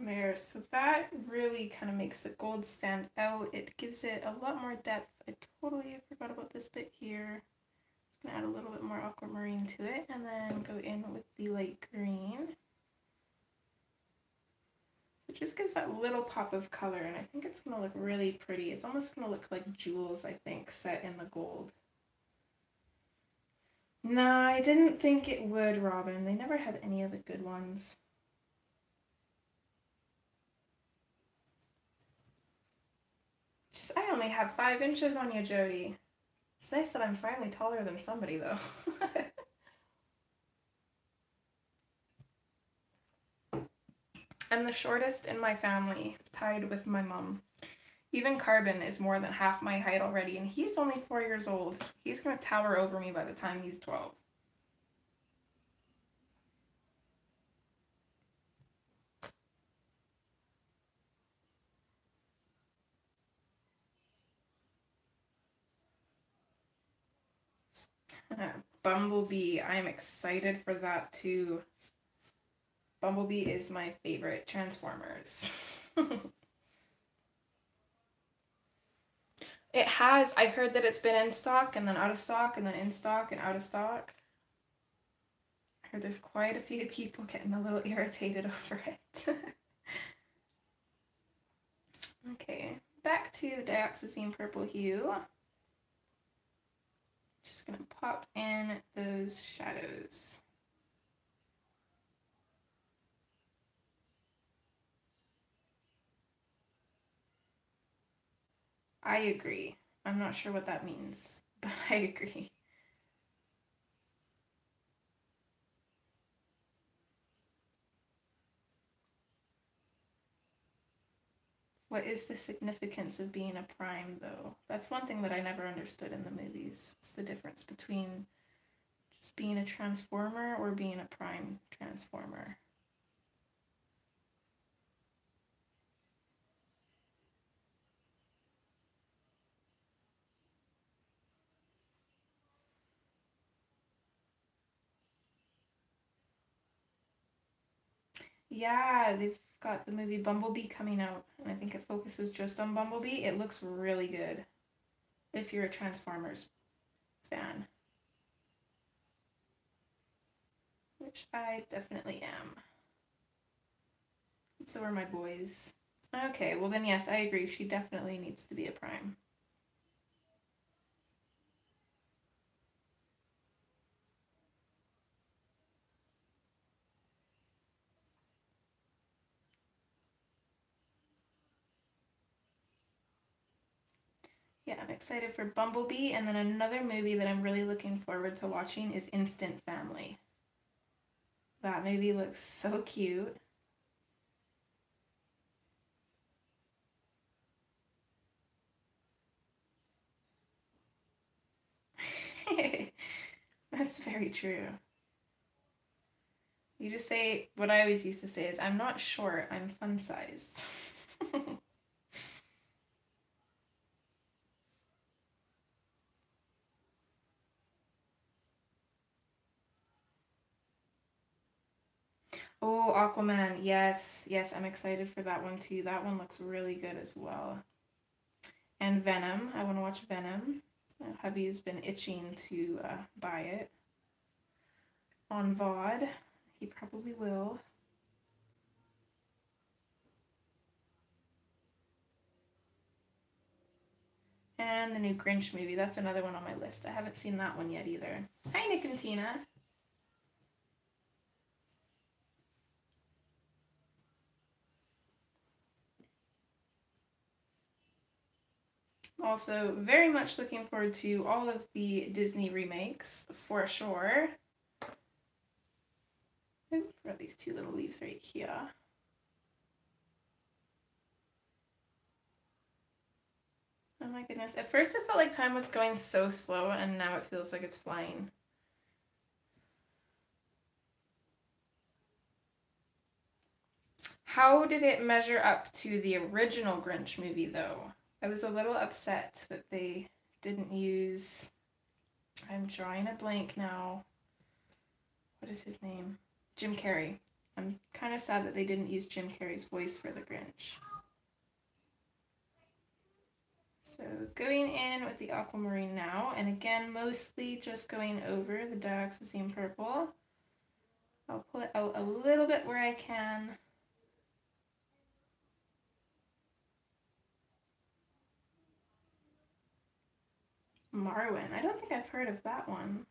There, so that really kind of makes the gold stand out. It gives it a lot more depth. I totally forgot about this bit here. Just gonna add a little bit more aquamarine to it, and then go in with the light green. It just gives that little pop of color, and I think it's gonna look really pretty. It's almost gonna look like jewels, I think, set in the gold. No, I didn't think it would, Robin. They never had any of the good ones. I only have 5 inches on you, Jody. It's nice that I'm finally taller than somebody, though. I'm the shortest in my family, tied with my mom. Even Carbon is more than half my height already, and he's only 4 years old. He's gonna tower over me by the time he's 12. Bumblebee, I'm excited for that too. Bumblebee is my favorite Transformers. It has. I heard that it's been in stock and then out of stock and then in stock and out of stock. I heard there's quite a few people getting a little irritated over it. Okay, back to the dioxazine purple hue. Just gonna pop in those shadows. I agree. I'm not sure what that means, but I agree. What is the significance of being a prime, though? That's one thing that I never understood in the movies. It's the difference between just being a transformer or being a prime transformer. Yeah, they've got the movie Bumblebee coming out, and I think it focuses just on Bumblebee. It looks really good if you're a Transformers fan, which I definitely am. So are my boys. Okay, well then yes, I agree. She definitely needs to be a prime. excited for Bumblebee, and then another movie that I'm really looking forward to watching is Instant Family. That movie looks so cute. That's very true. You just say, what I always used to say is, I'm not short, I'm fun-sized. Oh, Aquaman, yes, yes, I'm excited for that one too. That one looks really good as well. And Venom, I want to watch Venom. Hubby's been itching to buy it on VOD. He probably will. And the new Grinch movie, that's another one on my list. I haven't seen that one yet either. Hi, Nick and Tina. Also, very much looking forward to all of the Disney remakes, for sure. Ooh, got these two little leaves right here. Oh my goodness. At first it felt like time was going so slow, and now it feels like it's flying. How did it measure up to the original Grinch movie, though? I was a little upset that they didn't use... I'm drawing a blank now. What is his name? Jim Carrey. I'm kind of sad that they didn't use Jim Carrey's voice for the Grinch. So going in with the aquamarine now, and again, mostly just going over the dioxazine purple. I'll pull it out a little bit where I can. Marwin, I don't think I've heard of that one.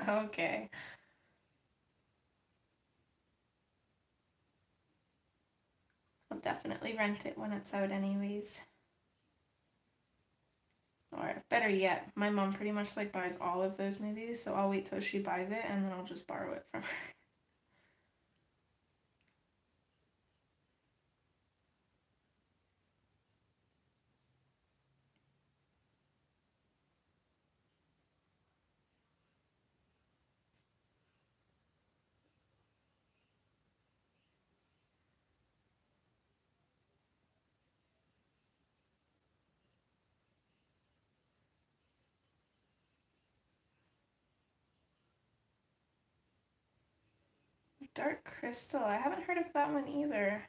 Okay. I'll definitely rent it when it's out anyways. Or better yet, my mom pretty much like buys all of those movies, so I'll wait till she buys it and then I'll just borrow it from her. Dark Crystal, I haven't heard of that one either.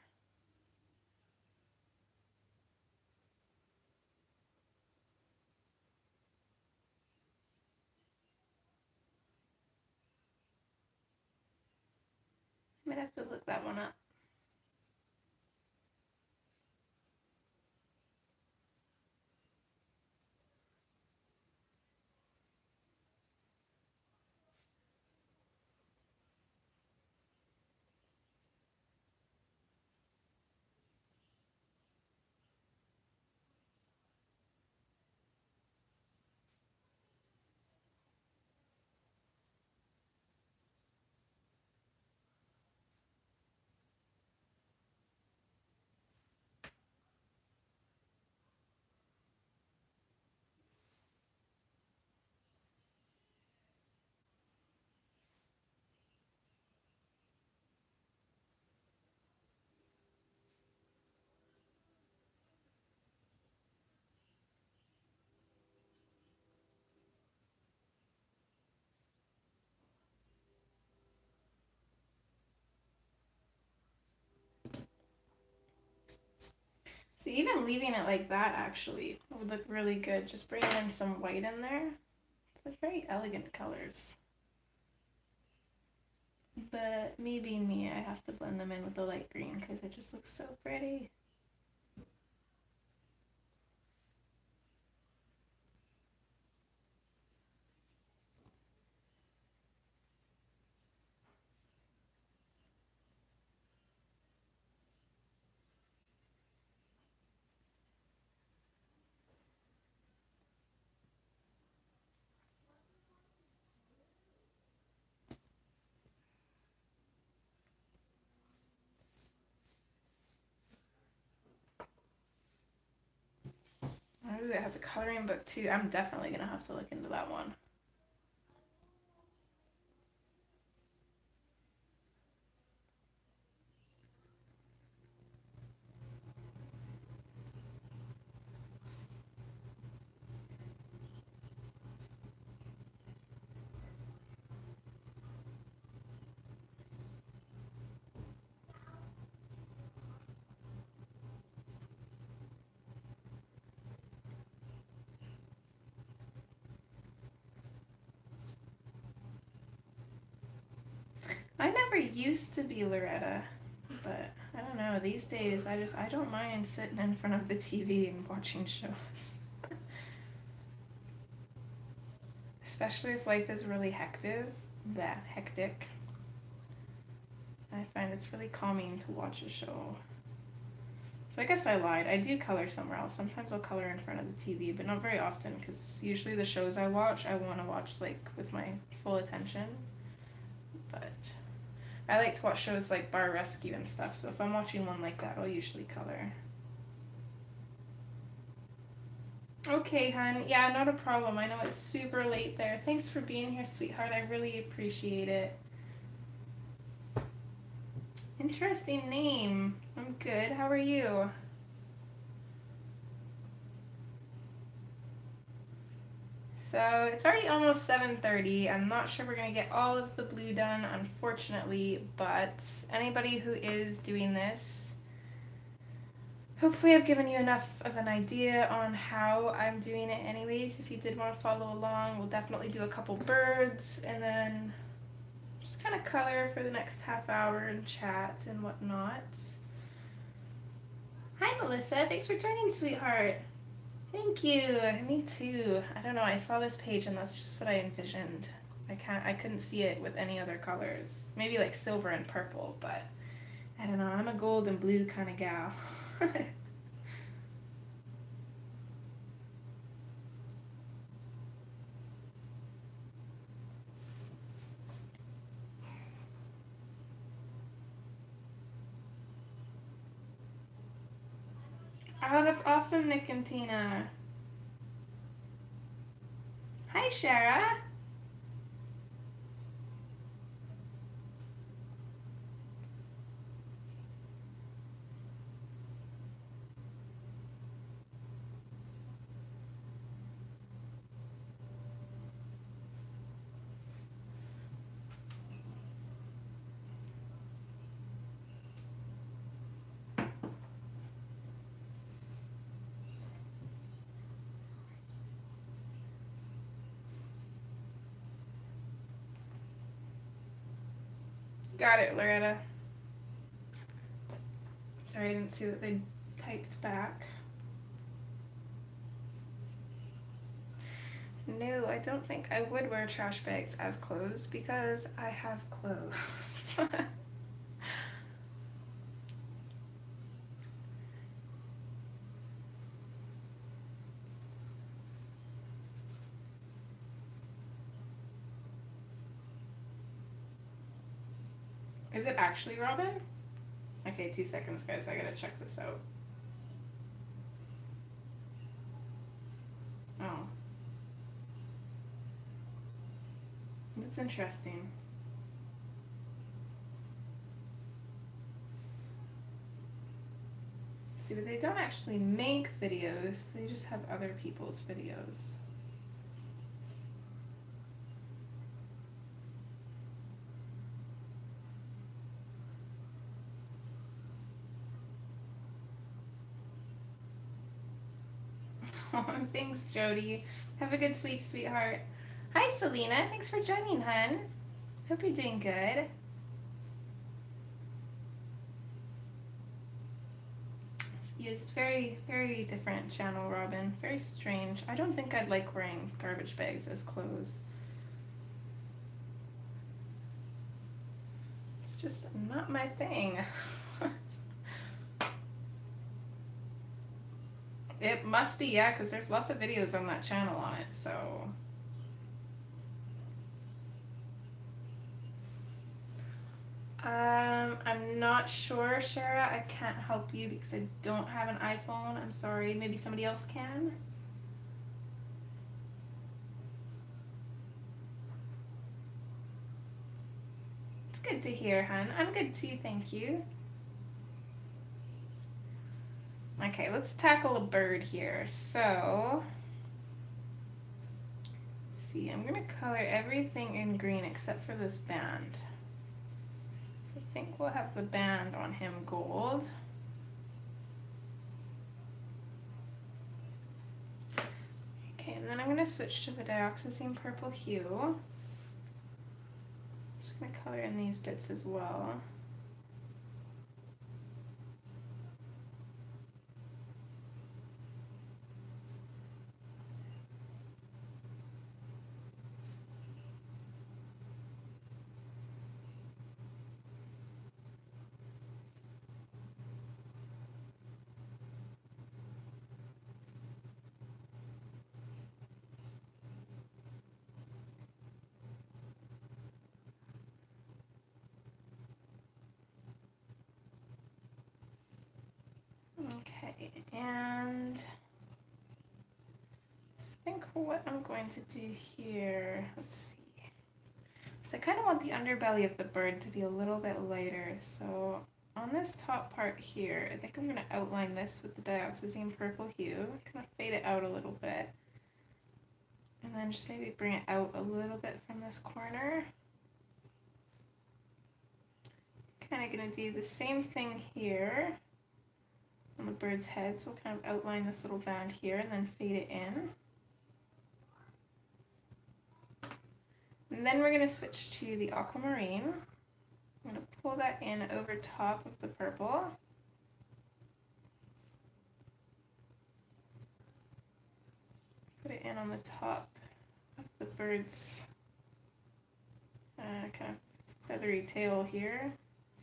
I might have to look that one up. So even leaving it like that actually would look really good. Just bringing in some white in there. It's like very elegant colors. But me being me, I have to blend them in with the light green because it just looks so pretty. it has a coloring book too. I'm definitely gonna have to look into that one. I never used to be Loretta, but I don't know, these days I don't mind sitting in front of the TV and watching shows. Especially if life is really hectic. I find it's really calming to watch a show. So I guess I lied. I do color somewhere else. Sometimes I'll color in front of the TV, but not very often, because usually the shows I want to watch like with my full attention. But I like to watch shows like Bar Rescue and stuff, so if I'm watching one like that, I'll usually color. Okay, hun. Yeah, not a problem. I know it's super late there. Thanks for being here, sweetheart. I really appreciate it. Interesting name. I'm good. How are you? So it's already almost 7:30. I'm not sure we're gonna get all of the blue done, unfortunately, but anybody who is doing this, hopefully I've given you enough of an idea on how I'm doing it anyways. If you did want to follow along, we'll definitely do a couple birds and then just kind of color for the next half hour and chat and whatnot. Hi Melissa, thanks for joining, sweetheart. Thank you. Me too. I don't know, I saw this page and that's just what I envisioned. I couldn't see it with any other colors. Maybe like silver and purple, but I don't know, I'm a gold and blue kind of gal. Oh, that's awesome, Nick and Tina. Hi, Shara. Got it, Loretta. Sorry, I didn't see that they typed back. No, I don't think I would wear trash bags as clothes because I have clothes. Is it actually Robin? Okay, 2 seconds, guys. I gotta check this out. Oh. That's interesting. See, but they don't actually make videos. They just have other people's videos. Thanks, Jody. Have a good sleep, sweetheart. Hi, Selena. Thanks for joining, hun. Hope you're doing good. It's very, very different channel, Robin. Very strange. I don't think I'd like wearing garbage bags as clothes. It's just not my thing. It must be, yeah, because there's lots of videos on that channel on it, so. I'm not sure, Shara. I can't help you because I don't have an iPhone. I'm sorry. Maybe somebody else can? good to hear, hun. I'm good too, thank you. Okay, let's tackle a bird here. So, see, I'm gonna color everything in green except for this band. I think we'll have the band on him gold. Okay, and then I'm gonna switch to the dioxazine purple hue. I'm just gonna color in these bits as well. Okay, and I think what I'm going to do here, let's see. So I kind of want the underbelly of the bird to be a little bit lighter. So on this top part here, I think I'm going to outline this with the dioxazine purple hue, kind of fade it out a little bit. And then just maybe bring it out a little bit from this corner. Kind of going to do the same thing here on the bird's head, so we'll kind of outline this little band here and then fade it in. And then we're going to switch to the aquamarine. I'm going to pull that in over top of the purple. Put it in on the top of the bird's kind of feathery tail here.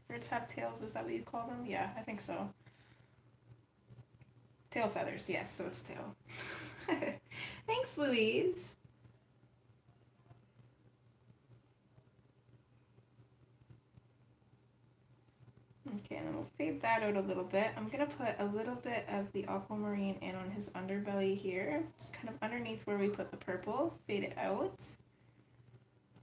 Birds have tails, is that what you call them? Yeah, I think so. Tail feathers, yes, so it's tail. Thanks, Louise. Okay, and then we'll fade that out a little bit. I'm going to put a little bit of the aquamarine in on his underbelly here, just kind of underneath where we put the purple, fade it out.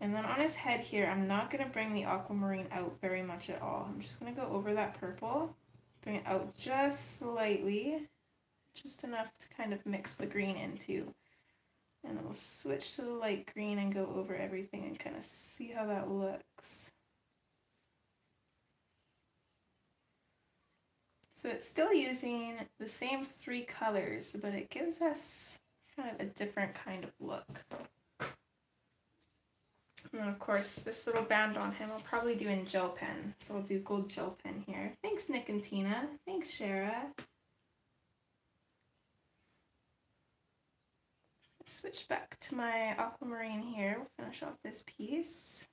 And then on his head here, I'm not going to bring the aquamarine out very much at all. I'm just going to go over that purple, bring it out just slightly, just enough to kind of mix the green into. And then we'll switch to the light green and go over everything and kind of see how that looks. So it's still using the same 3 colors, but it gives us kind of a different kind of look. And then of course, this little band on him I'll probably do in gel pen. So I'll do gold gel pen here. Thanks, Nick and Tina. Thanks, Shara. Switch back to my aquamarine here. We'll finish off this piece.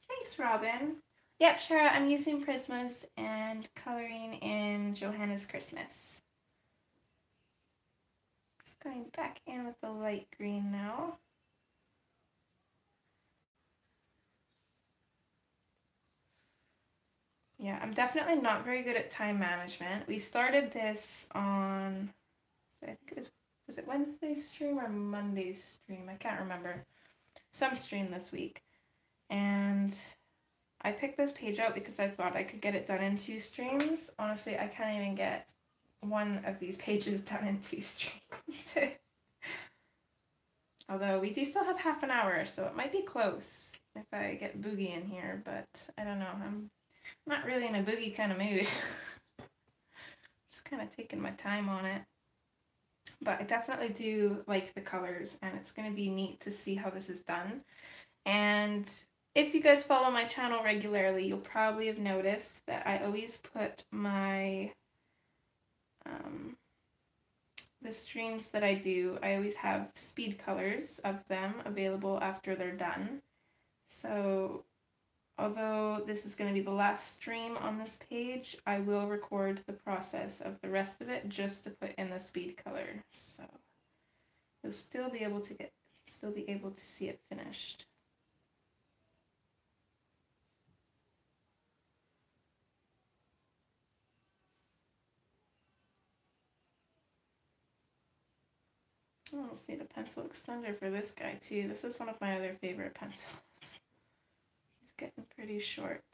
Thanks, Robin. Yep, Shara, I'm using Prismas and coloring in Johanna's Christmas. Just going back in with the light green now. Yeah, I'm definitely not very good at time management. We started this on, so I think was it Wednesday's stream or Monday's stream? I can't remember. Some stream this week. And I picked this page out because I thought I could get it done in 2 streams. Honestly, I can't even get one of these pages done in 2 streams. Although we do still have half an hour, so it might be close if I get Boogie in here, but I don't know. I'm not really in a Boogie kind of mood. Just kind of taking my time on it. But I definitely do like the colors, and it's going to be neat to see how this is done. And if you guys follow my channel regularly, you'll probably have noticed that I always put my the streams that I do, I always have speed colors of them available after they're done. So although this is going to be the last stream on this page, I will record the process of the rest of it just to put in the speed color. So you'll still be able to see it finished. Oh, let's need a pencil extender for this guy too. This is one of my other favorite pencils. He's getting pretty short.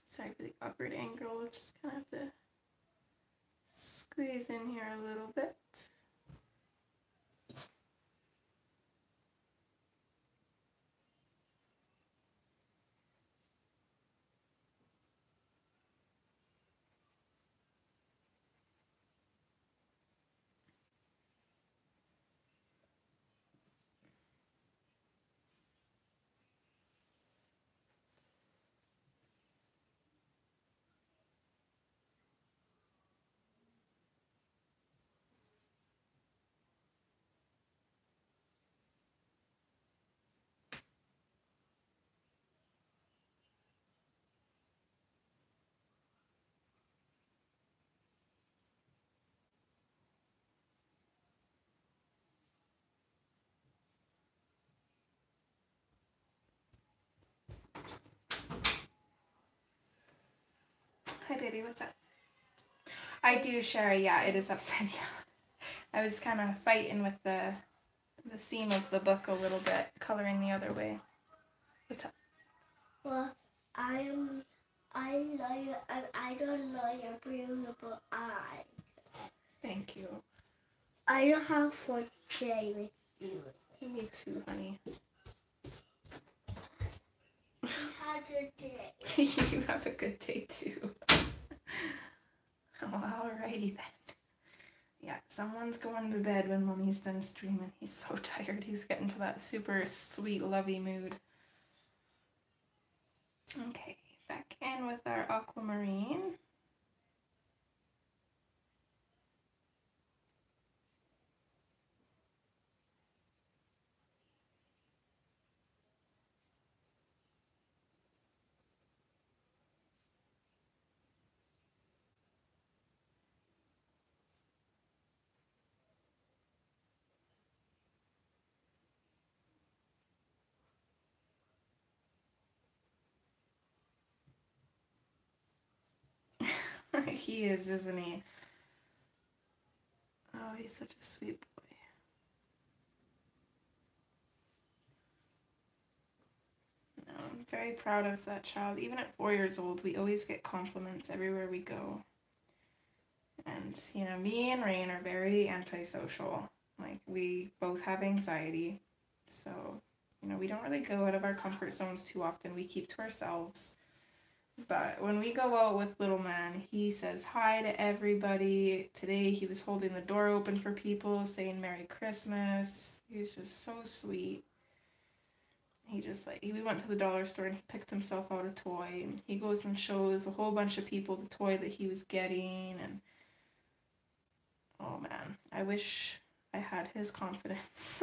Sorry for the awkward angle. Just kind of have to squeeze in here a little bit. Hi baby, what's up? I do, Sherry, yeah, it is upside down. I was kind of fighting with the seam of the book a little bit, coloring the other way. What's up? Well, I like and I don't like a beautiful eye. Thank you. I don't have for day with you. Me too, honey. Have a day. You have a good day too. Oh, alrighty then. Yeah, someone's going to bed when Mommy's done streaming. He's so tired. He's getting to that super sweet, lovey mood. Okay, back in with our aquamarine. He is, isn't he? Oh, he's such a sweet boy. No, I'm very proud of that child. Even at 4 years old, we always get compliments everywhere we go. And, you know, me and Rain are very antisocial. Like, we both have anxiety. So, you know, we don't really go out of our comfort zones too often. We keep to ourselves. But when we go out with little man, he says hi to everybody. Today he was holding the door open for people, saying Merry Christmas. He's just so sweet. We went to the dollar store and he picked himself out a toy. And he goes and shows a whole bunch of people the toy that he was getting. And oh man, I wish I had his confidence.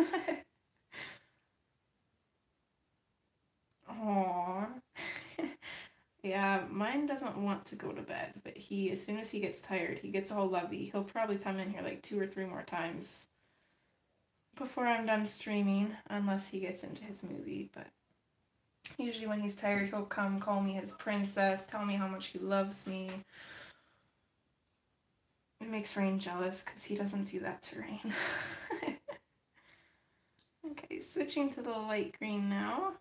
Aww. Yeah, mine doesn't want to go to bed, but as soon as he gets tired, he gets all lovey. He'll probably come in here like 2 or 3 more times before I'm done streaming, unless he gets into his movie. But usually when he's tired, he'll come call me his princess, tell me how much he loves me. It makes Rain jealous because he doesn't do that to Rain. Okay, switching to the light green now.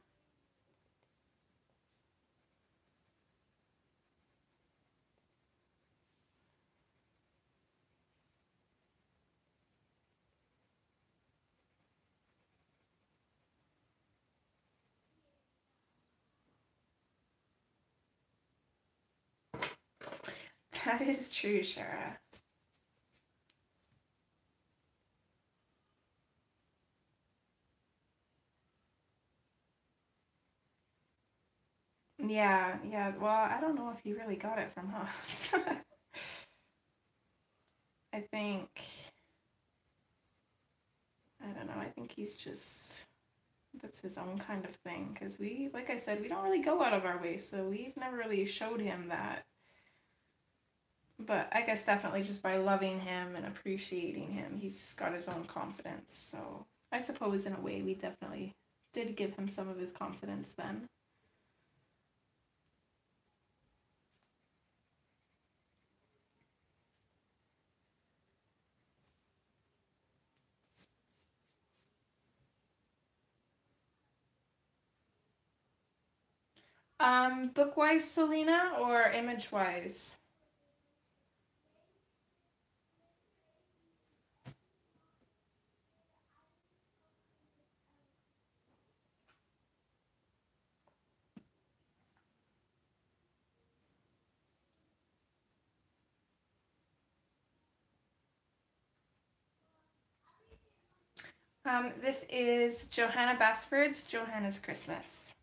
That is true, Shara. Yeah, yeah. Well, I don't know if he really got it from us. I think, I don't know, I think he's just, that's his own kind of thing. Because we, like I said, we don't really go out of our way, so we've never really showed him that. But I guess definitely just by loving him and appreciating him, he's got his own confidence. So I suppose in a way we definitely did give him some of his confidence then. Book-wise, Selena, or image-wise? This is Johanna Basford's Johanna's Christmas.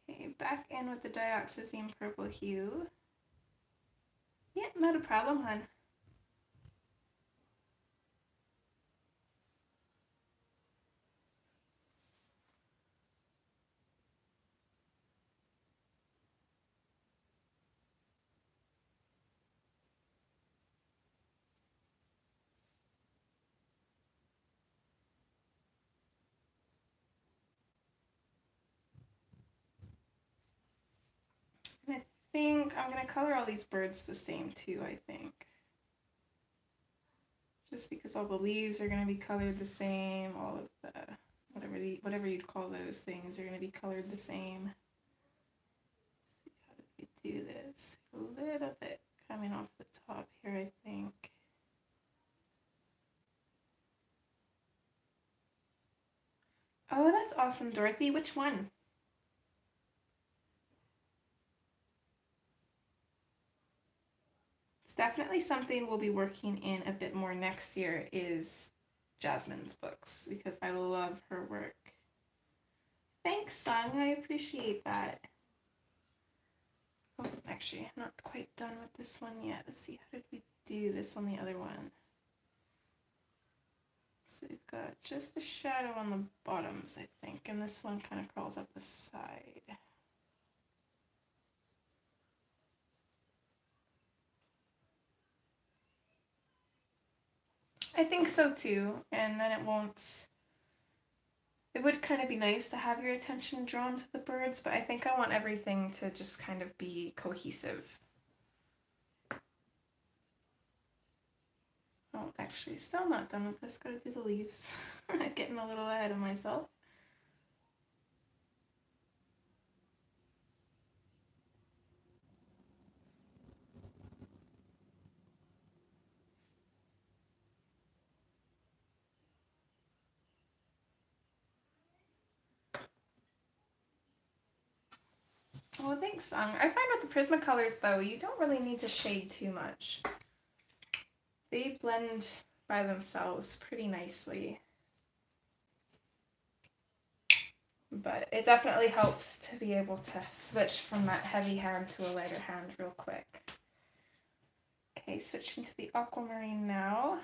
Okay, back in with the dioxazine purple hue. Yeah, not a problem, hon. And I think I'm going to color all these birds the same too, I think. Just because all the leaves are going to be colored the same, all of the, whatever you'd call those things are going to be colored the same. Let's see, how did we do this? A little bit coming off the top here, I think. Oh, that's awesome, Dorothy. Which one? It's definitely something we'll be working in a bit more next year is Jasmine's books, because I love her work. Thanks, Sung. I appreciate that. Oh, actually, I'm not quite done with this one yet. Let's see, how did we do this on the other one? So we've got just a shadow on the bottoms, I think, and this one kind of crawls up the side. I think so too, and then it would kind of be nice to have your attention drawn to the birds, but I think I want everything to just kind of be cohesive. Oh, actually, still not done with this. Gotta do the leaves. Getting a little ahead of myself. Oh, thanks, Sung. I find with the Prismacolors, though, you don't really need to shade too much. They blend by themselves pretty nicely. But it definitely helps to be able to switch from that heavy hand to a lighter hand real quick. Okay, switching to the aquamarine now.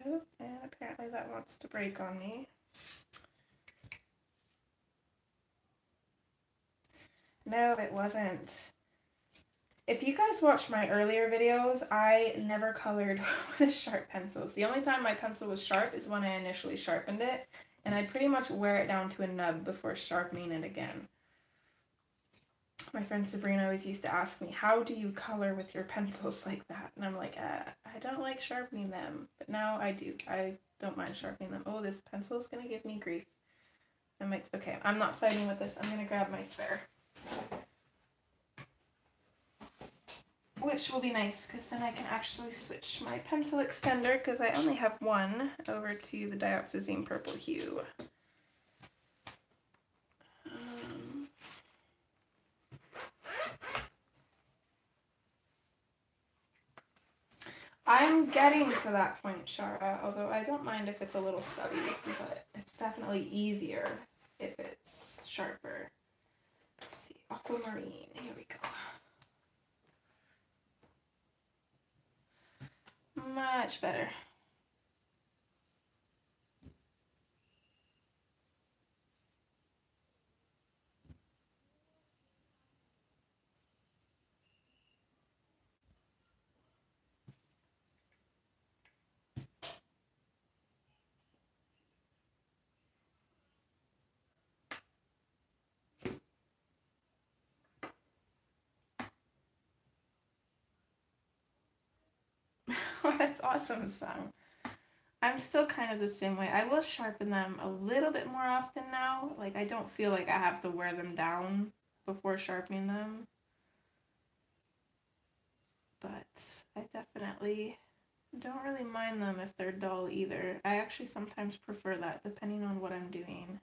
Oh, and apparently that wants to break on me. No, it wasn't. If you guys watched my earlier videos, I never colored with sharp pencils. The only time my pencil was sharp is when I initially sharpened it, and I'd pretty much wear it down to a nub before sharpening it again. My friend Sabrina always used to ask me, how do you color with your pencils like that? And I'm like, I don't like sharpening them. But now I do. I don't mind sharpening them. Oh, this pencil is going to give me grief. Okay, I'm not fighting with this. I'm going to grab my spare. Which will be nice, because then I can actually switch my pencil extender, because I only have one, over to the dioxazine purple hue. I'm getting to that point, Shara, although I don't mind if it's a little stubby, but it's definitely easier if it's sharper. Let's see, aquamarine, here we go. Much better. Oh, that's awesome, Sung. I'm still kind of the same way. I will sharpen them a little bit more often now. Like, I don't feel like I have to wear them down before sharpening them. But I definitely don't really mind them if they're dull either. I actually sometimes prefer that depending on what I'm doing.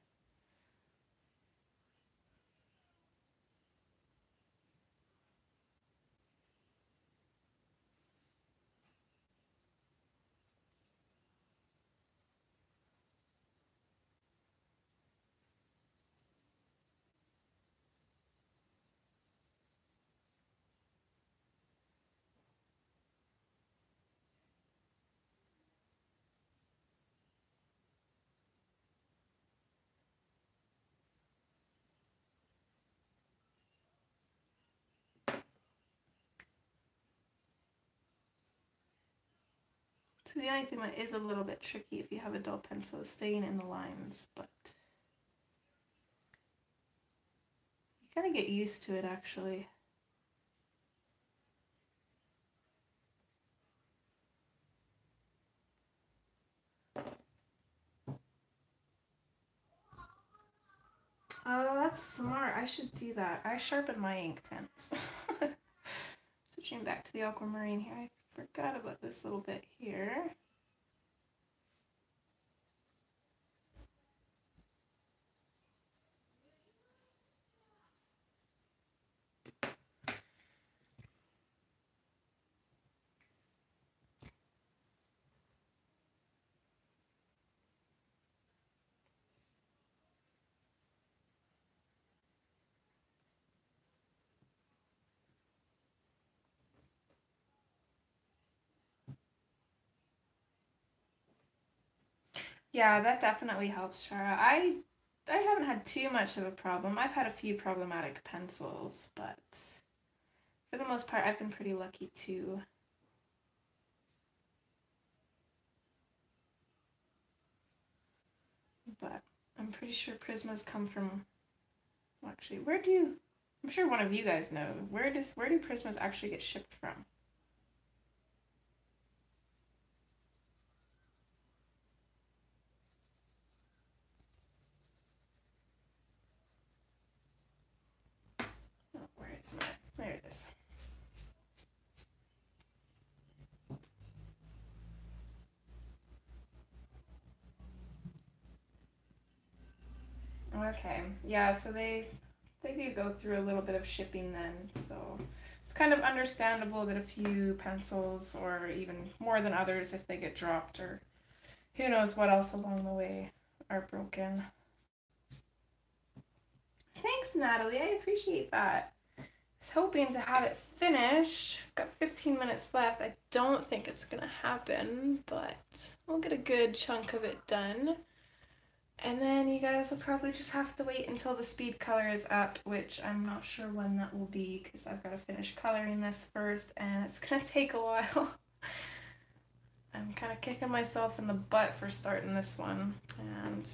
So the only thing that is a little bit tricky if you have a dull pencil is staying in the lines, but you gotta get used to it actually. Oh, that's smart. I should do that. I sharpen my ink tints. Switching back to the aquamarine here, I forgot about this little bit here. Yeah, that definitely helps, Shara. I haven't had too much of a problem. I've had a few problematic pencils, but for the most part, I've been pretty lucky too. But I'm pretty sure Prismas come from. Well, actually, where do you? I'm sure one of you guys know. Where do Prismas actually get shipped from? Oh, where is my? There it is. Okay, yeah, so they do go through a little bit of shipping then, so it's kind of understandable that a few pencils, or even more than others if they get dropped, or who knows what else along the way, are broken. Thanks, Natalie, I appreciate that. I was hoping to have it finished. I've got 15 minutes left. I don't think it's gonna happen, but we'll get a good chunk of it done. And then you guys will probably just have to wait until the speed color is up, which I'm not sure when that will be because I've got to finish coloring this first and it's going to take a while. I'm kind of kicking myself in the butt for starting this one, and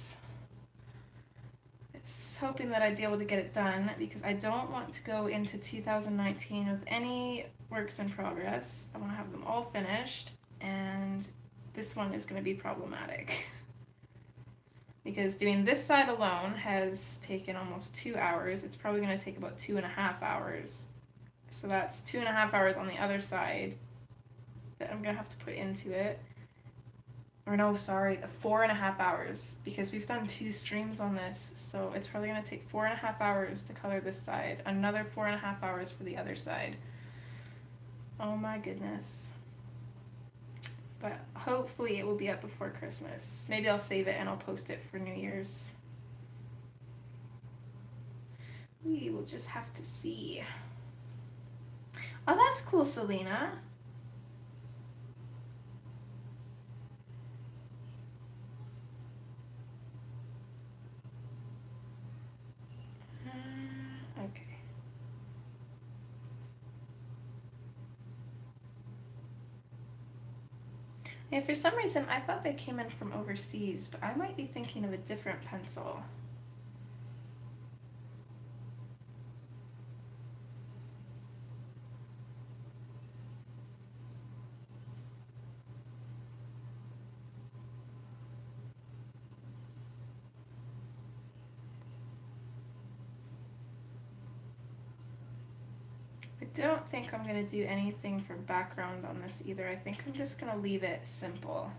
it's hoping that I'd be able to get it done because I don't want to go into 2019 with any works in progress. I want to have them all finished, and this one is going to be problematic. Because doing this side alone has taken almost 2 hours. It's probably going to take about 2.5 hours. So that's 2.5 hours on the other side that I'm going to have to put into it. Or no, sorry, 4.5 hours, because we've done 2 streams on this. So it's probably going to take 4.5 hours to color this side. Another 4.5 hours for the other side. Oh my goodness. But hopefully it will be up before Christmas. Maybe I'll save it and I'll post it for New Year's. We will just have to see. Oh, that's cool, Selena. Okay. Yeah, for some reason I thought they came in from overseas, but I might be thinking of a different pencil. I don't think I'm going to do anything for background on this either. I think I'm just going to leave it simple.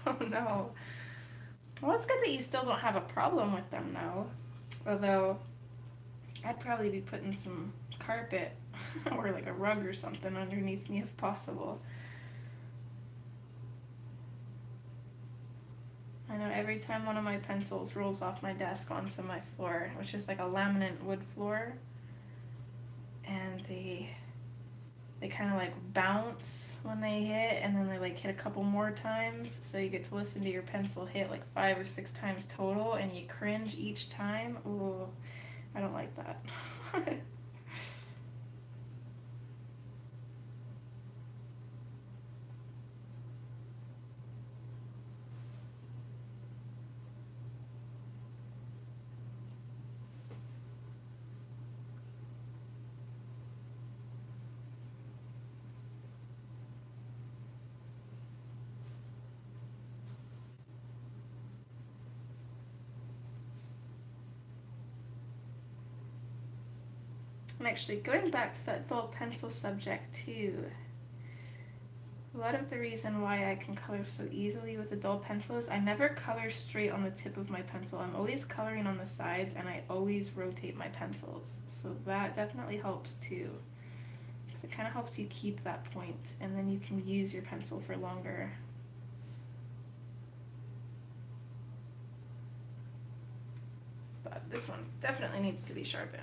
Oh no. Well, it's good that you still don't have a problem with them though. Although, I'd probably be putting some carpet or like a rug or something underneath me if possible. I know every time one of my pencils rolls off my desk onto my floor, which is like a laminate wood floor, and they kind of like bounce when they hit, and then they like hit a couple more times, so you get to listen to your pencil hit like 5 or 6 times total, and you cringe each time. Ooh, I don't like that. And actually, going back to that dull pencil subject too, a lot of the reason why I can color so easily with a dull pencil is I never color straight on the tip of my pencil. I'm always coloring on the sides, and I always rotate my pencils. So that definitely helps too, because it kind of helps you keep that point, and then you can use your pencil for longer. But this one definitely needs to be sharpened.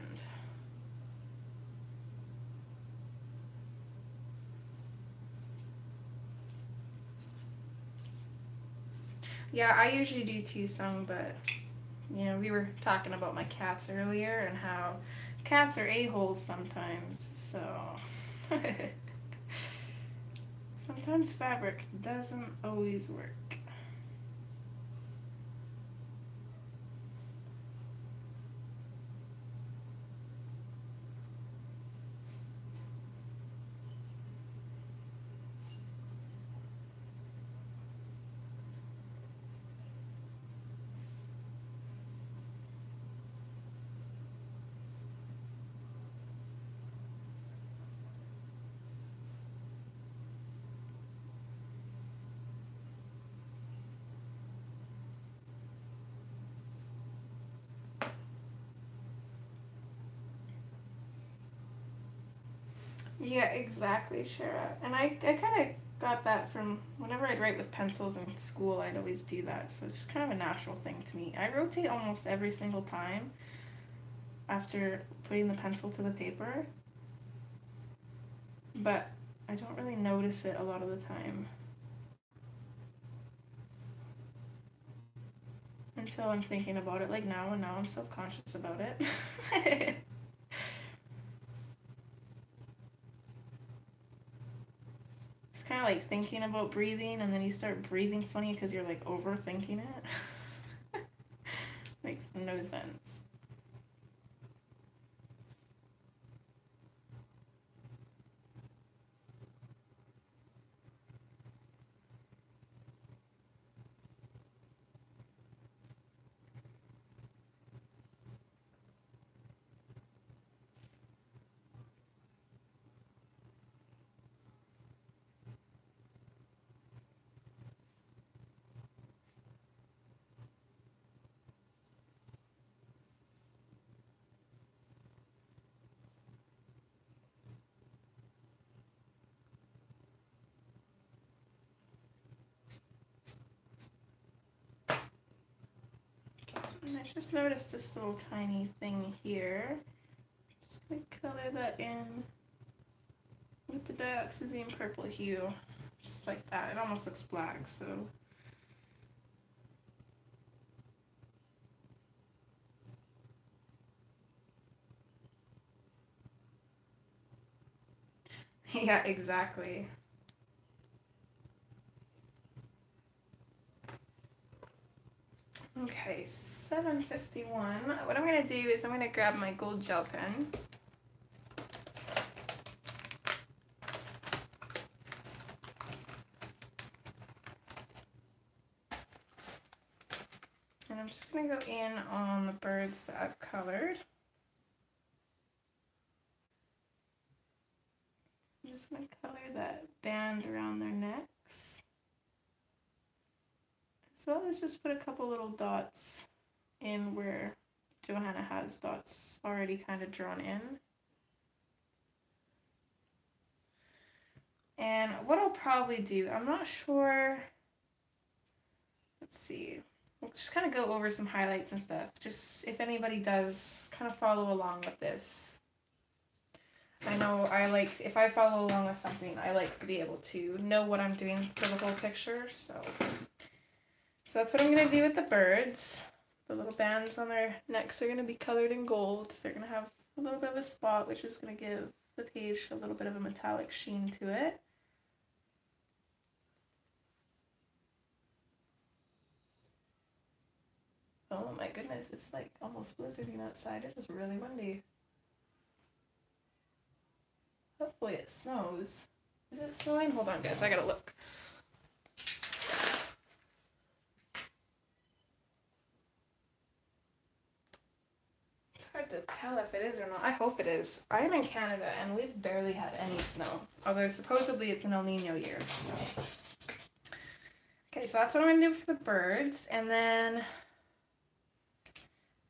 Yeah, I usually do too, some, but you know, we were talking about my cats earlier and how cats are a-holes sometimes, so sometimes fabric doesn't always work. Yeah, exactly, Shara. And I kind of got that from whenever I'd write with pencils in school, I'd always do that. So it's just kind of a natural thing to me. I rotate almost every single time after putting the pencil to the paper, but I don't really notice it a lot of the time until I'm thinking about it like now, and now I'm self-conscious about it. like thinking about breathing and then you start breathing funny because you're like overthinking it. Makes no sense. And I just noticed this little tiny thing here. Just gonna color that in with the dioxazine purple hue. Just like that. It almost looks black, so. Yeah, exactly. Okay, 7:51. What I'm gonna do is I'm gonna grab my gold gel pen. And I'm just gonna go in on the birds that I've colored. I'm just gonna color that band around their necks. As well as just put a couple little dots in where Johanna has dots already kind of drawn in. And what I'll probably do, I'm not sure, let's see, we'll just kind of go over some highlights and stuff, just if anybody does kind of follow along with this. I know if I follow along with something, I like to be able to know what I'm doing for the whole picture, so that's what I'm going to do with the birds. The little bands on their necks are going to be colored in gold. They're going to have a little bit of a spot, which is going to give the page a little bit of a metallic sheen to it. Oh my goodness, it's like almost blizzarding outside. It is really windy. Hopefully it snows. Is it snowing? Hold on guys, I gotta look. It's hard to tell if it is or not. I hope it is. I am in Canada and we've barely had any snow. Although supposedly it's an El Nino year. So. Okay, so that's what I'm gonna do for the birds. And then,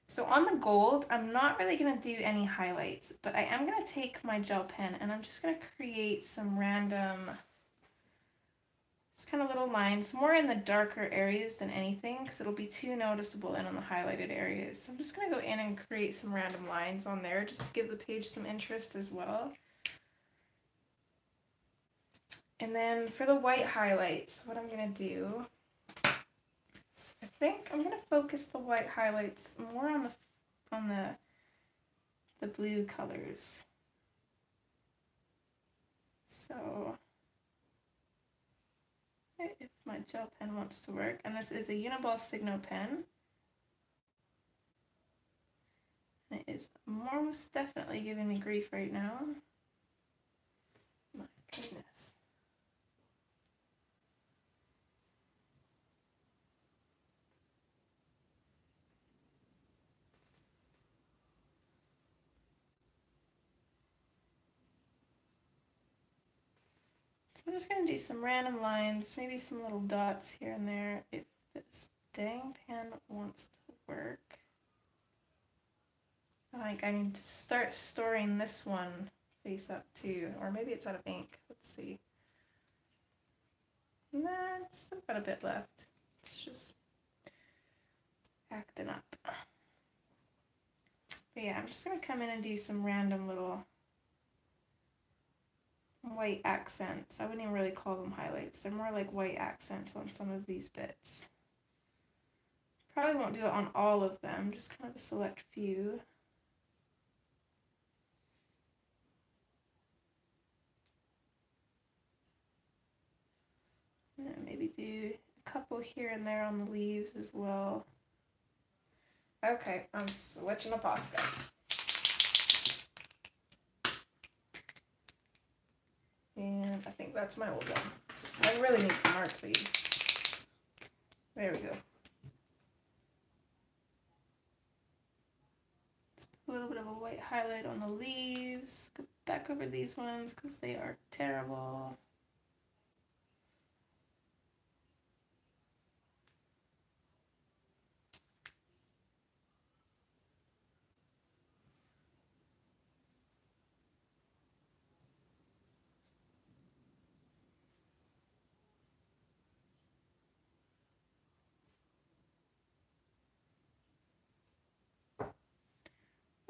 so on the gold, I'm not really going to do any highlights, but I am going to take my gel pen and I'm just going to create some random, just kind of little lines, more in the darker areas than anything, because it'll be too noticeable in on the highlighted areas. So I'm just going to go in and create some random lines on there, just to give the page some interest as well. And then for the white highlights, what I'm going to do, I think I'm going to focus the white highlights more on the blue colors. So if my gel pen wants to work, and this is a Uniball Signo pen, and it is most definitely giving me grief right now. My goodness. So I'm just going to do some random lines, maybe some little dots here and there if this dang pen wants to work. Like I need to start storing this one face up too, or maybe it's out of ink. Let's see. Nah, it's still got a bit left. It's just acting up. But yeah, I'm just going to come in and do some random little white accents. I wouldn't even really call them highlights. They're more like white accents on some of these bits. Probably won't do it on all of them, just kind of a select few. do a couple here and there on the leaves as well. Okay, I'm switching to pasta. And I think that's my old one. I really need to mark these. There we go. Let's put a little bit of a white highlight on the leaves. Go back over these ones because they are terrible.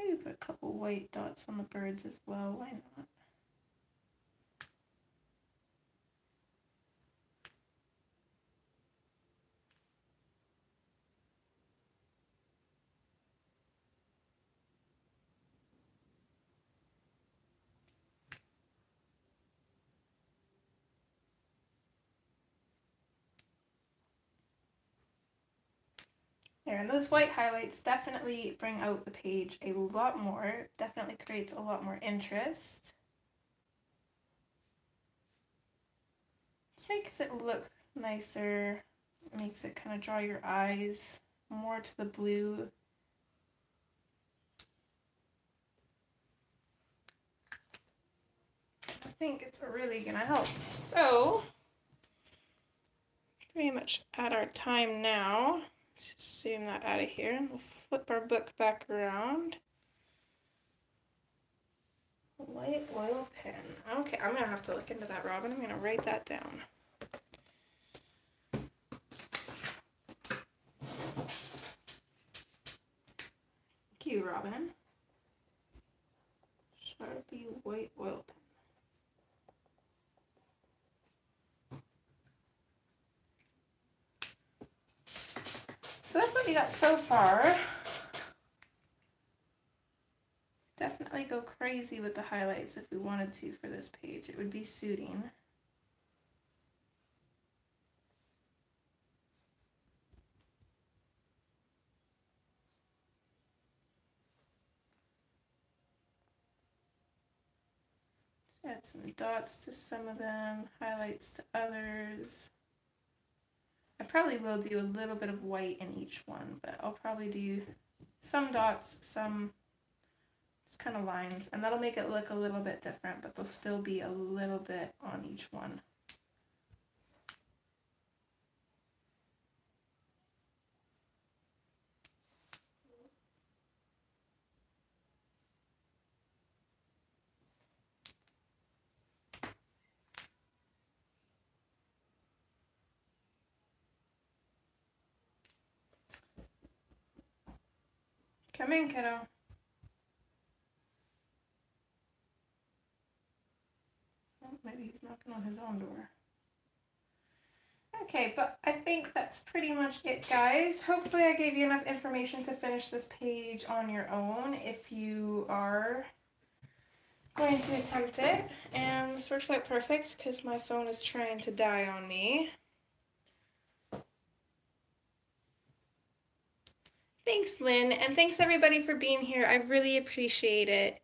Maybe put a couple white dots on the birds as well, why not? There, and those white highlights definitely bring out the page a lot more, definitely creates a lot more interest. Just makes it look nicer, makes it kind of draw your eyes more to the blue. I think it's really gonna help. So, pretty much at our time now. Just zoom that out of here and we'll flip our book back around. White oil pen. Okay, I'm gonna have to look into that, Robin. I'm gonna write that down. Thank you, Robin. Sharpie white oil pen. So that's what we got so far. Definitely go crazy with the highlights if we wanted to for this page. It would be suiting. Just add some dots to some of them, highlights to others. I probably will do a little bit of white in each one, but I'll probably do some dots, some just kind of lines, and that'll make it look a little bit different, but there'll still be a little bit on each one. Come in, kiddo. Oh, maybe he's knocking on his own door. Okay, but I think that's pretty much it, guys. Hopefully I gave you enough information to finish this page on your own if you are going to attempt it. And this works out perfect because my phone is trying to die on me. Thanks, Lynn, and thanks everybody for being here. I really appreciate it.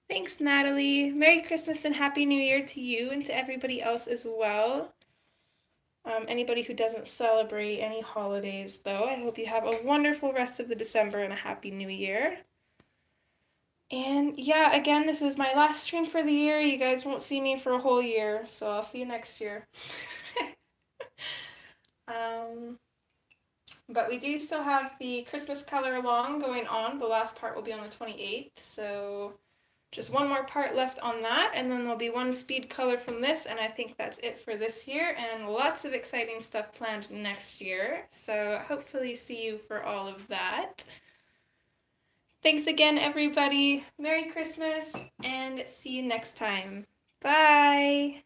Thanks, Natalie. Merry Christmas and Happy New Year to you and to everybody else as well. Anybody who doesn't celebrate any holidays, though, I hope you have a wonderful rest of the December and a Happy New Year. And yeah, again, this is my last stream for the year. You guys won't see me for a whole year, so I'll see you next year. But we do still have the Christmas color along going on. The last part will be on the 28th, so just one more part left on that, and then there'll be one speed color from this, and I think that's it for this year, and lots of exciting stuff planned next year, so hopefully see you for all of that. Thanks again, everybody. Merry Christmas, and see you next time. Bye!